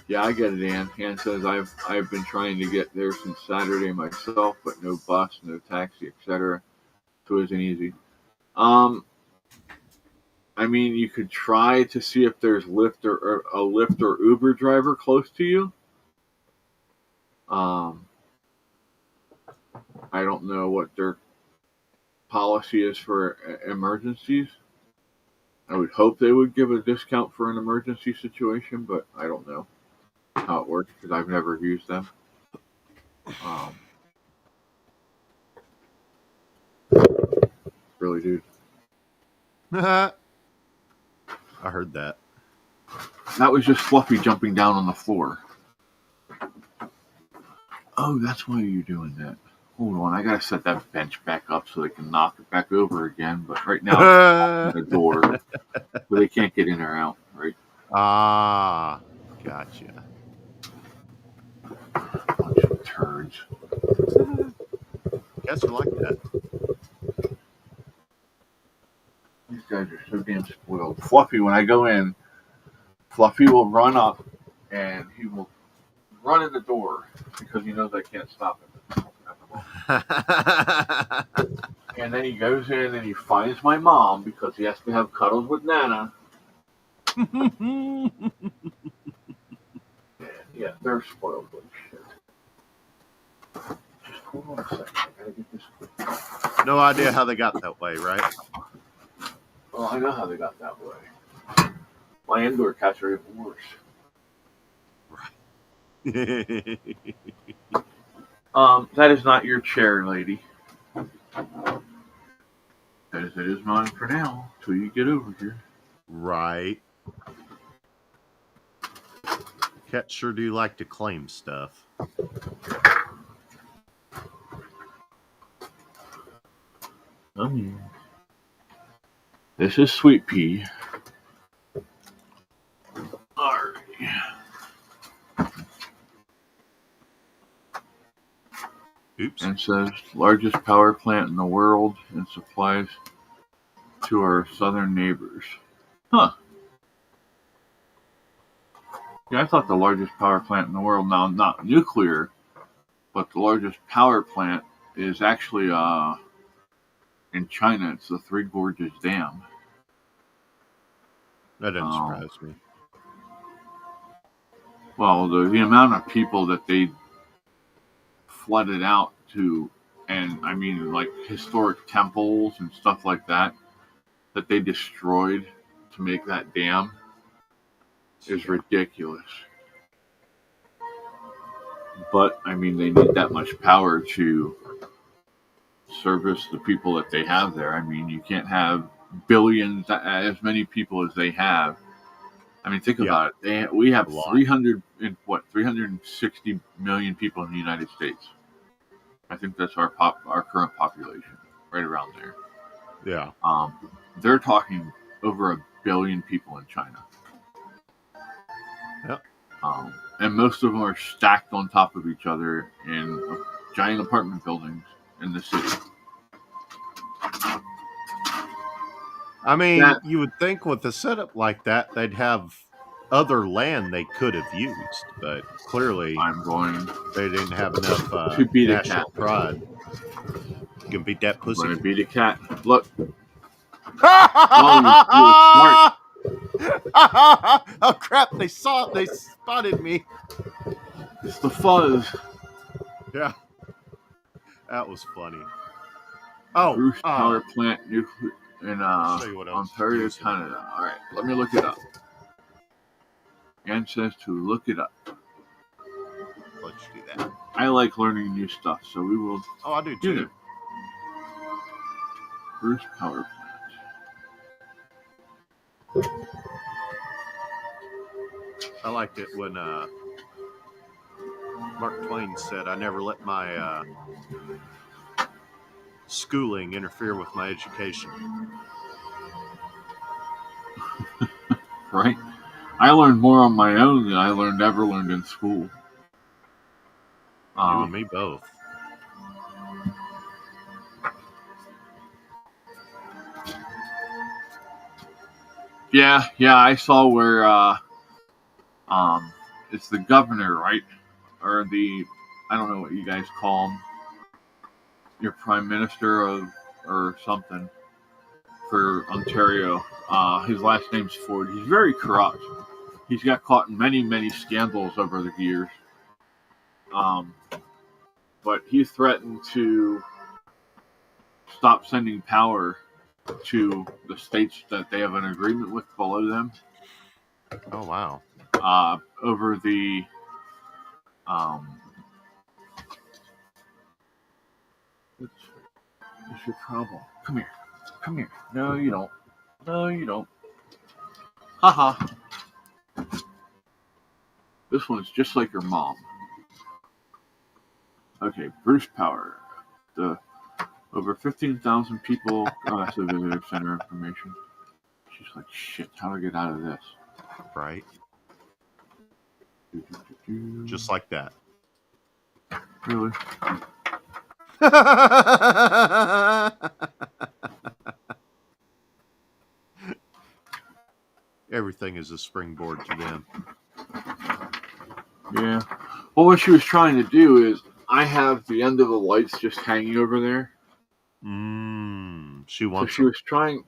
Yeah, I get it, Ann. Ann says I've been trying to get there since Saturday myself, but no bus, no taxi, etc. So it isn't easy. I mean, you could try to see if there's Lyft or a Lyft or Uber driver close to you. I don't know what their policy is for emergencies. I would hope they would give a discount for an emergency situation, but I don't know how it works because I've never used them. Really, dude. I heard that. That was just Fluffy jumping down on the floor. Oh, that's why you're doing that. Hold on, I gotta set that bench back up so they can knock it back over again. But right now, it's the door, so they can't get in or out. Right? Ah, gotcha. Bunch of turds. Guess you like that. These guys are so damn spoiled. Fluffy, when I go in, Fluffy will run up and he will run in the door because he knows I can't stop him. And then he goes in and he finds my mom because he has to have cuddles with Nana. Yeah, they're spoiled like shit. Just hold on a second. I gotta get this quick. No idea how they got that way, right? Well, I know how they got that way. My indoor cats are even worse. Right. That is not your chair, lady. As it is mine for now, till you get over here. Right. Cats sure do like to claim stuff. This is Sweet Pea. Alright. Oops. And says largest power plant in the world and supplies to our southern neighbors. Huh. Yeah, I thought the largest power plant in the world, now not nuclear, but the largest power plant is actually in China. It's the Three Gorges Dam. That doesn't surprise me. Well, the amount of people that they flooded out to, and I mean like historic temples and stuff like that they destroyed to make that dam is ridiculous. But I mean, they need that much power to service the people that they have there. I mean, you can't have billions, as many people as they have. I mean, think about it. We have 360 million people in the United States. I think that's our current population, right around there. Yeah. They're talking over 1 billion people in China. Yep. And most of them are stacked on top of each other in giant apartment buildings in the city. I mean, you would think with a setup like that, they'd have other land they could have used, but clearly they didn't have enough to beat national pride. You can beat that pussy. I'm going to beat a cat. Look. Oh, oh crap! They spotted me. It's the fuzz. Yeah, that was funny. Oh, Bruce Power Plant nuclear in Ontario, using. Canada. All right, let me look it up. Ann says to look it up. Let's do that. I like learning new stuff, so we will. Oh, I do too. Bruce Power Plant. I liked it when Mark Twain said, "I never let my schooling interfere with my education." Right? I learned more on my own than I ever learned in school. You and me both. Yeah, I saw where it's the governor, right? Or I don't know what you guys call him, your prime minister or something for Ontario. His last name's Ford. He's very corrupt. He's got caught in many scandals over the years. But he threatened to stop sending power to the states that they have an agreement with below them. Oh, wow. Over the what's your problem? Come here. No, you don't. Haha. This one's just like your mom. Okay, Bruce Power. The over 15,000 people. Oh, that's the visitor center information. She's like, shit, how do I get out of this? Right. Just like that. Really? Everything is a springboard to them. Yeah. Well, what she was trying to do is, I have the end of the lights just hanging over there. She wants. So she was trying.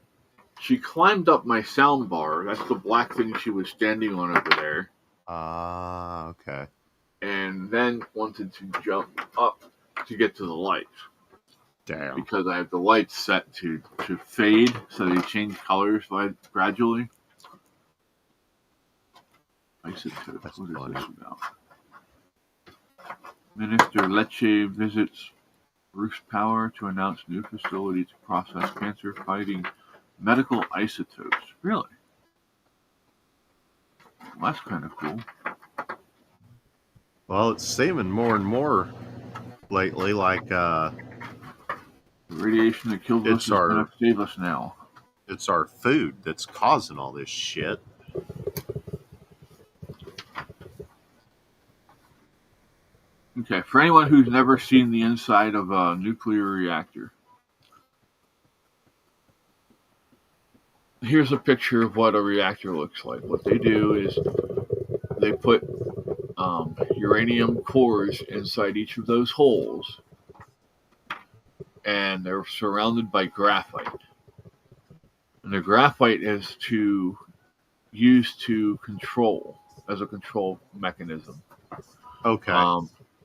She climbed up my sound bar. That's the black thing she was standing on over there. Okay. And then wanted to jump up to get to the lights. Damn. Because I have the lights set to fade, so they change colors gradually. Isotope. That's What funny. is this about? Minister Lecce visits Bruce Power to announce new facility to process cancer-fighting medical isotopes. Really? Well, that's kind of cool. Well, it's seeming more and more lately like the radiation that kills us is going to save us now. It's our food that's causing all this shit. Okay, for anyone who's never seen the inside of a nuclear reactor, here's a picture of what a reactor looks like. What they do is they put uranium cores inside each of those holes, and they're surrounded by graphite. And the graphite is used to control, as a control mechanism. Okay.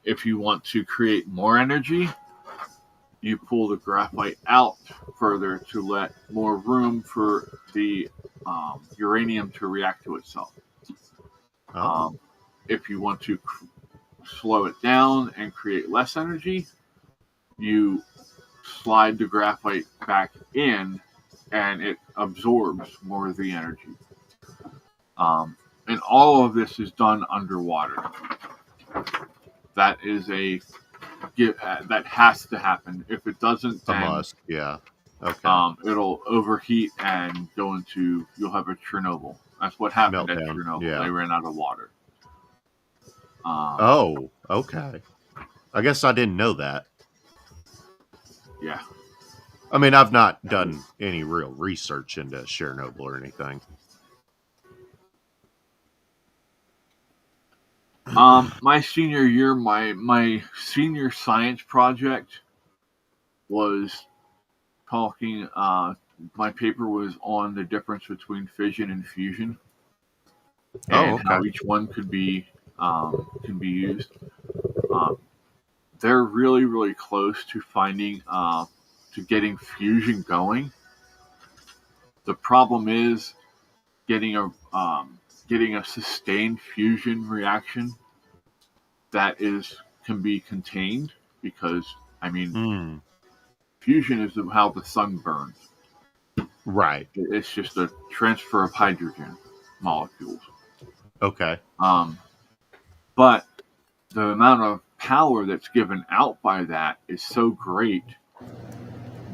If you want to create more energy, you pull the graphite out further to let more room for the uranium to react to itself. If you want to slow it down and create less energy, you slide the graphite back in and it absorbs more of the energy. And all of this is done underwater. That is that has to happen. If it doesn't, then must. Yeah. Okay. It'll overheat and you'll have a Chernobyl. That's what happened at Chernobyl. Yeah. They ran out of water. Okay. I guess I didn't know that. Yeah. I mean, I've not done any real research into Chernobyl or anything. My senior year, my senior science project was talking. My paper was on the difference between fission and fusion, and how each one can be used. They're really close to finding to getting fusion going. The problem is getting a sustained fusion reaction that can be contained, because fusion is how the sun burns. Right. It's just a transfer of hydrogen molecules. Okay. But the amount of power that's given out by that is so great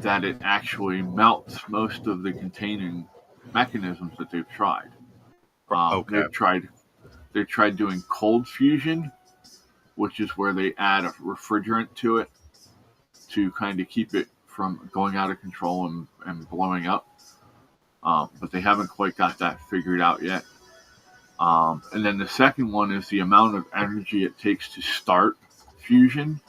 that it actually melts most of the containing mechanisms that they've tried. Okay. They tried doing cold fusion, which is where they add a refrigerant to it to kind of keep it from going out of control and blowing up. But they haven't quite got that figured out yet. And then the second one is the amount of energy it takes to start fusion.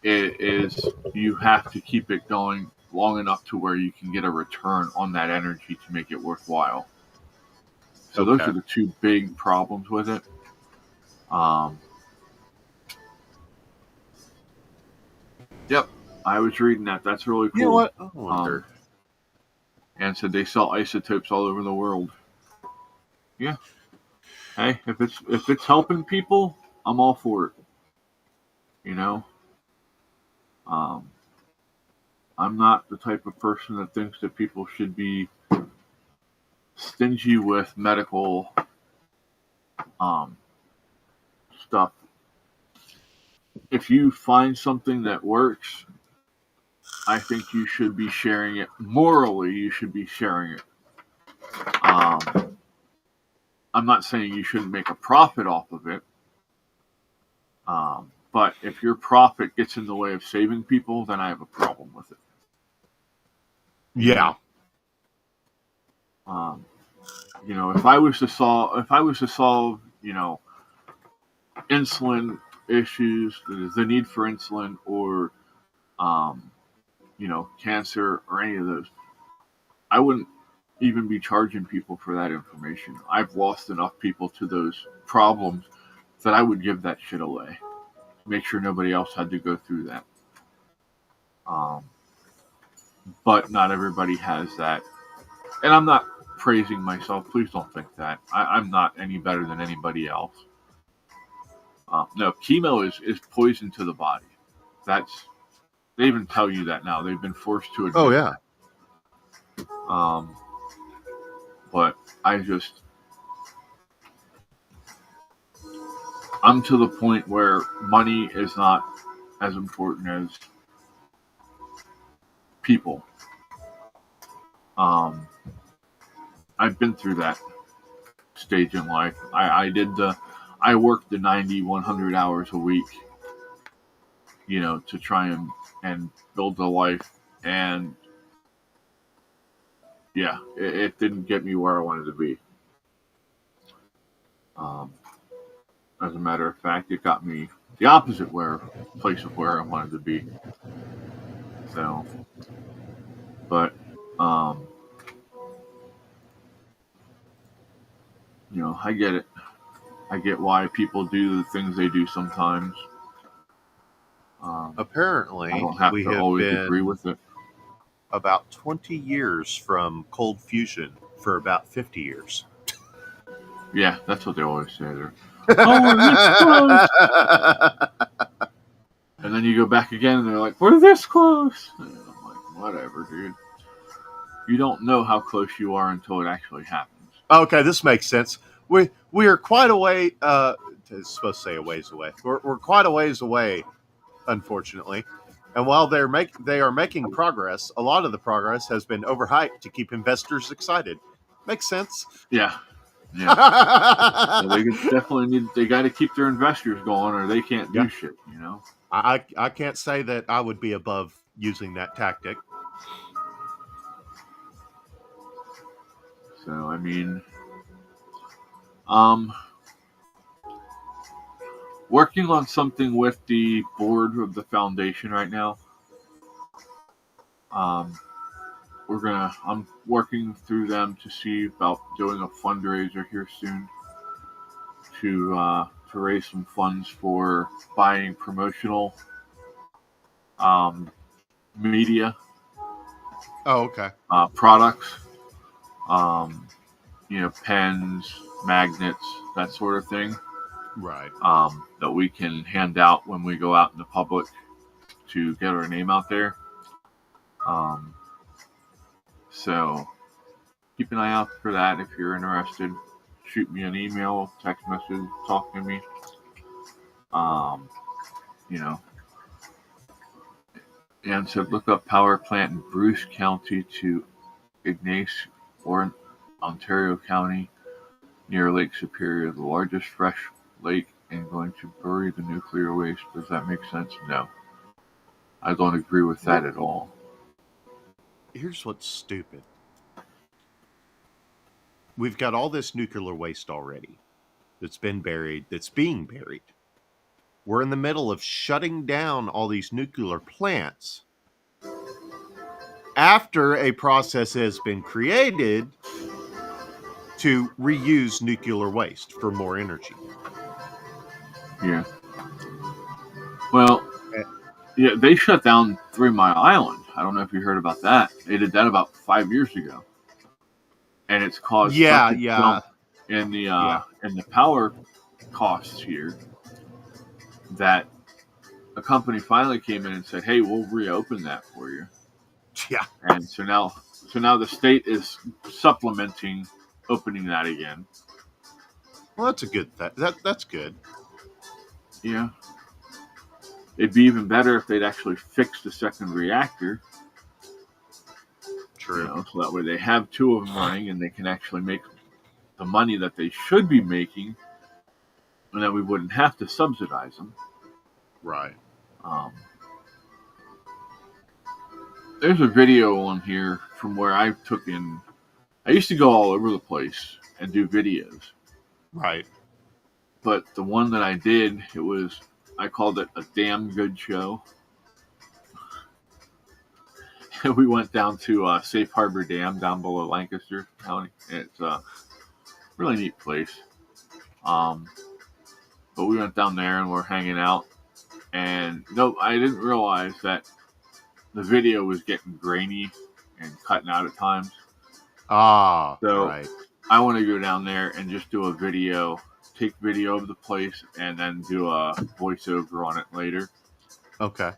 It is you have to keep it going long enough to where you can get a return on that energy to make it worthwhile. So those Okay. are the two big problems with it. Yep, I was reading that. That's really cool. You know what? I wonder. And said they sell isotopes all over the world. Yeah. Hey, if it's helping people, I'm all for it. You know, I'm not the type of person that thinks that people should be stingy with medical stuff. If you find something that works, I think you should be sharing it. Morally, you should be sharing it. I'm not saying you shouldn't make a profit off of it. But if your profit gets in the way of saving people, then I have a problem with it. Yeah. If I was to solve, insulin issues, the need for insulin, or, cancer, or any of those, I wouldn't even be charging people for that information. I've lost enough people to those problems that I would give that shit away. Make sure nobody else had to go through that. But not everybody has that. And I'm not praising myself. Please don't think that. I'm not any better than anybody else. No, chemo is poison to the body. They even tell you that now. They've been forced to admit. Oh yeah. That. But I'm to the point where money is not as important as people. I've been through that stage in life. I worked the 90, 100 hours a week, to try and build a life. And yeah, it didn't get me where I wanted to be. As a matter of fact, it got me the opposite place of where I wanted to be. So, but, I get it. I get why people do the things they do sometimes. Apparently, I don't have we to have always been agree with it. about 20 years from cold fusion for about 50 years. Yeah, that's what they always say. We're this close. And then you go back again and they're like, we're this close. And I'm like, whatever, dude. You don't know how close you are until it actually happens. Okay, this makes sense. We are quite a way. It's supposed to say a ways away. We're quite a ways away, unfortunately. And while they are making progress, a lot of the progress has been overhyped to keep investors excited. Makes sense. Yeah. So they definitely they got to keep their investors going, or they can't do shit. I can't say that I would be above using that tactic. So I mean, working on something with the board of the foundation right now. I'm working through them to see about doing a fundraiser here soon to raise some funds for buying promotional media. Oh, okay. Products, pens, magnets, that sort of thing. Right. That we can hand out when we go out in the public to get our name out there. So keep an eye out for that if you're interested. Shoot me an email, text message, talk to me. And said look up power plant in Bruce County to Ignace or Ontario County. near Lake Superior, the largest fresh lake, and going to bury the nuclear waste. Does that make sense? No. I don't agree with that at all. Here's what's stupid. We've got all this nuclear waste already that's been buried, that's being buried. We're in the middle of shutting down all these nuclear plants after a process has been created to reuse nuclear waste for more energy. Yeah. Well, yeah, they shut down 3 Mile Island. I don't know if you heard about that. They did that about 5 years ago, and it's caused such a jump in the power costs here that a company finally came in and said, "Hey, we'll reopen that for you." Yeah. And so now the state is supplementing opening that again. Well, that's a good thing. That's good. Yeah. It'd be even better if they'd actually fix the second reactor. True. So that way they have 2 of them running and they can actually make the money that they should be making, and then we wouldn't have to subsidize them. Right. There's a video on here from where I took in. I used to go all over the place and do videos. Right. But the one that I did, I called it a damn good show. We went down to Safe Harbor Dam down below Lancaster County. It's a really neat place. But we went down there and we're hanging out. And no, I didn't realize that the video was getting grainy and cutting out at times. So right. I want to go down there and just do a video, take video of the place, and then do a voiceover on it later. Okay.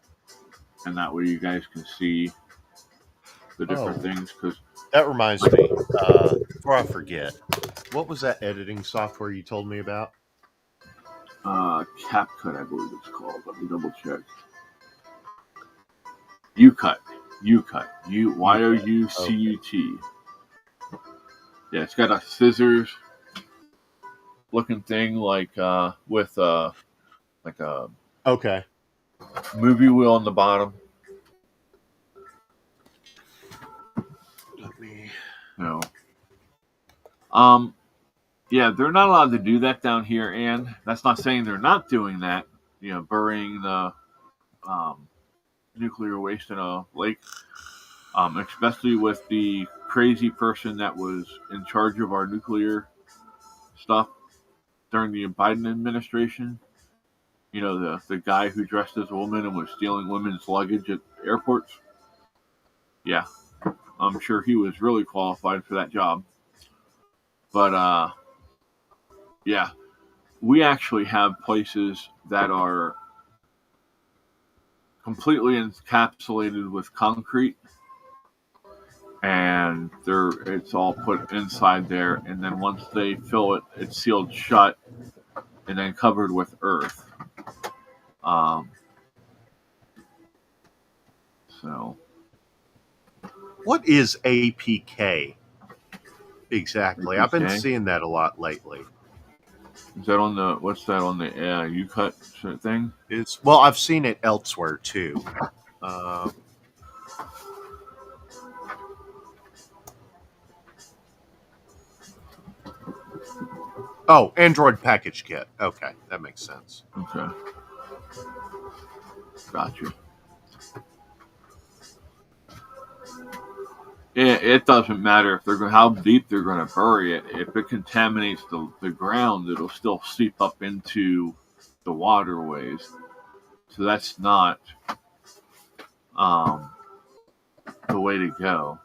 And that way you guys can see the different things. Cause that reminds me, before I forget, what was that editing software you told me about? CapCut, I believe it's called. Let me double check. YouCut. Youcut. Yeah, it's got a scissors looking thing with like a movie wheel on the bottom. Let me. No. Yeah, they're not allowed to do that down here, and that's not saying they're not doing that. Burying the nuclear waste in a lake, especially with the crazy person that was in charge of our nuclear stuff during the Biden administration. The guy who dressed as a woman and was stealing women's luggage at airports. Yeah, I'm sure he was really qualified for that job. But yeah, we actually have places that are completely encapsulated with concrete, and it's all put inside there, and then once they fill it, it's sealed shut and then covered with earth. So what is APK exactly? APK? I've been seeing that a lot lately. Is that on the YouCut thing? Well, I've seen it elsewhere too. Android package kit. Okay, that makes sense. Okay. Gotcha. It doesn't matter how deep they're going to bury it. If it contaminates the ground, it'll still seep up into the waterways. So that's not the way to go.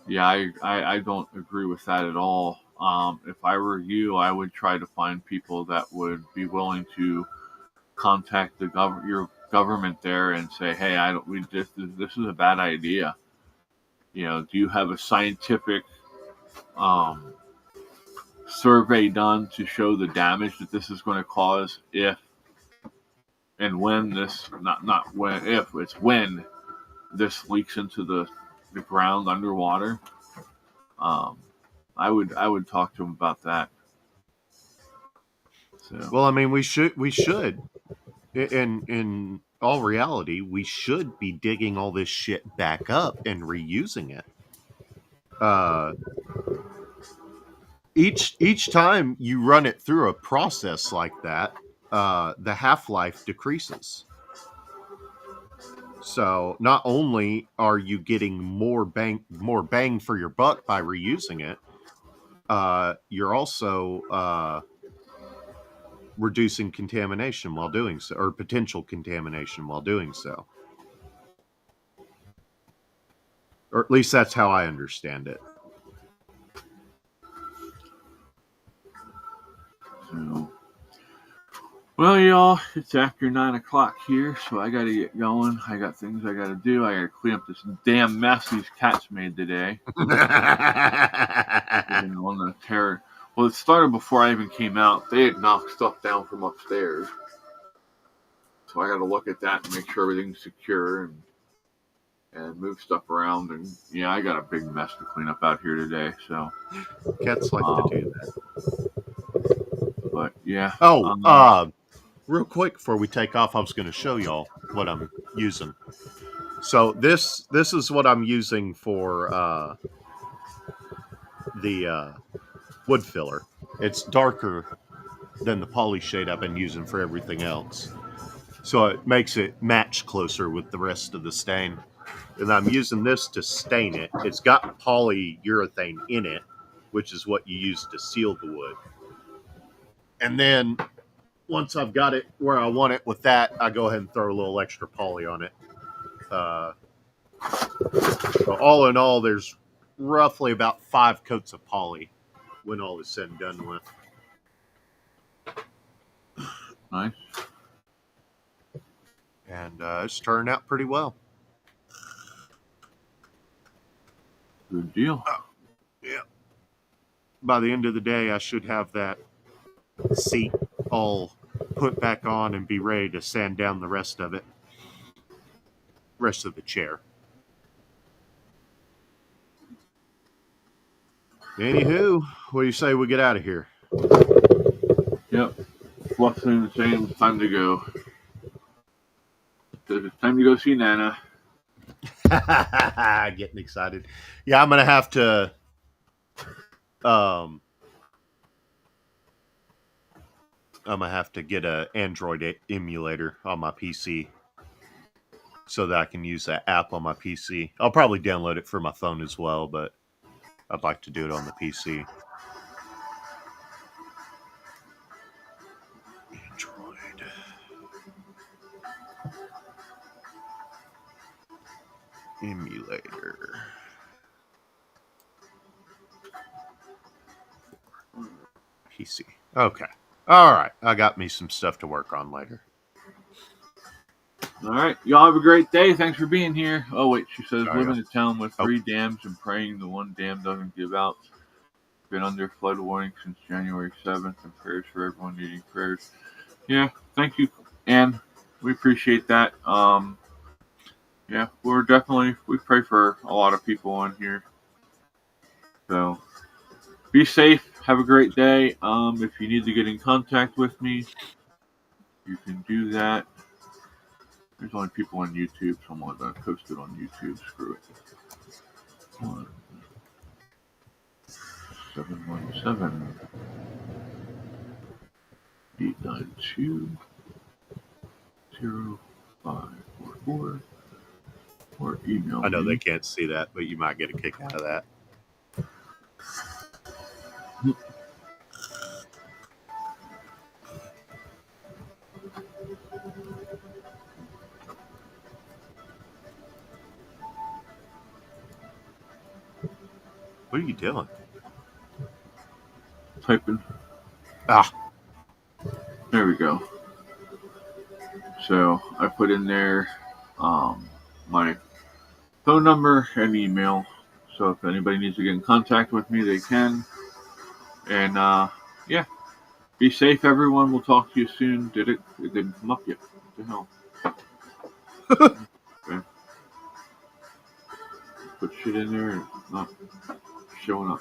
Yeah, I don't agree with that at all. If I were you, I would try to find people that would be willing to contact your government there and say, "Hey, this is a bad idea. Do you have a scientific survey done to show the damage that this is going to cause if and when this when this leaks into the ground underwater?" I would talk to him about that. So. Well, I mean, we should. In all reality, we should be digging all this shit back up and reusing it. Each time you run it through a process like that, the half-life decreases. So not only are you getting more bang for your buck by reusing it, you're also reducing contamination while doing so, or potential contamination while doing so. Or at least that's how I understand it. So, well, y'all, it's after 9 o'clock here, so I gotta get going. I got things I gotta do. I gotta clean up this damn mess these cats made today. On the terror. Well, it started before I even came out. They had knocked stuff down from upstairs. So I gotta look at that and make sure everything's secure and move stuff around. And yeah, I got a big mess to clean up out here today. So cats like to do that. But yeah. Real quick before we take off, I was going to show y'all what I'm using. So this is what I'm using for the wood filler. It's darker than the poly shade I've been using for everything else. So it makes it match closer with the rest of the stain. And I'm using this to stain it. It's got polyurethane in it, which is what you use to seal the wood. And then once I've got it where I want it with that, I go ahead and throw a little extra poly on it. So all in all, there's roughly about 5 coats of poly when all is said and done with. Nice. And it's turned out pretty well. Good deal. Yeah. By the end of the day, I should have that seat all put back on and be ready to sand down the rest of it. Rest of the chair. Anywho, what do you say we get out of here? Yep. Fluffing saying it's time to go. It's time to go see Nana. Getting excited. Yeah, I'm gonna have to get an Android emulator on my PC so that I can use that app on my PC. I'll probably download it for my phone as well, but I'd like to do it on the PC. Android. Emulator. PC. Okay. All right. I got me some stuff to work on later. All right. Y'all have a great day. Thanks for being here. Oh, wait. She says, Sorry, living in a town with 3 dams and praying the one dam doesn't give out. Been under flood warning since January 7th, and prayers for everyone needing prayers. Yeah. Thank you, Ann. We appreciate that. Yeah, we pray for a lot of people on here. So be safe. Have a great day. If you need to get in contact with me, you can do that. There's only people on YouTube, so I'm going to post it on YouTube. Screw it. 717 892 0544 or email I know me. they can't see that, but you might get a kick out of that. What are you doing? Typing. There we go. So I put in there my phone number and email. So if anybody needs to get in contact with me, they can. And yeah, be safe, everyone. We'll talk to you soon. It didn't come up yet. What the hell? Okay. Put shit in there and it's not showing up.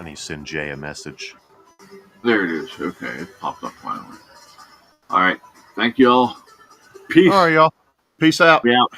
I need to send Jay a message. There it is. Okay, it popped up finally. All right. Thank you all. Peace. All right, y'all. Peace out. Be out.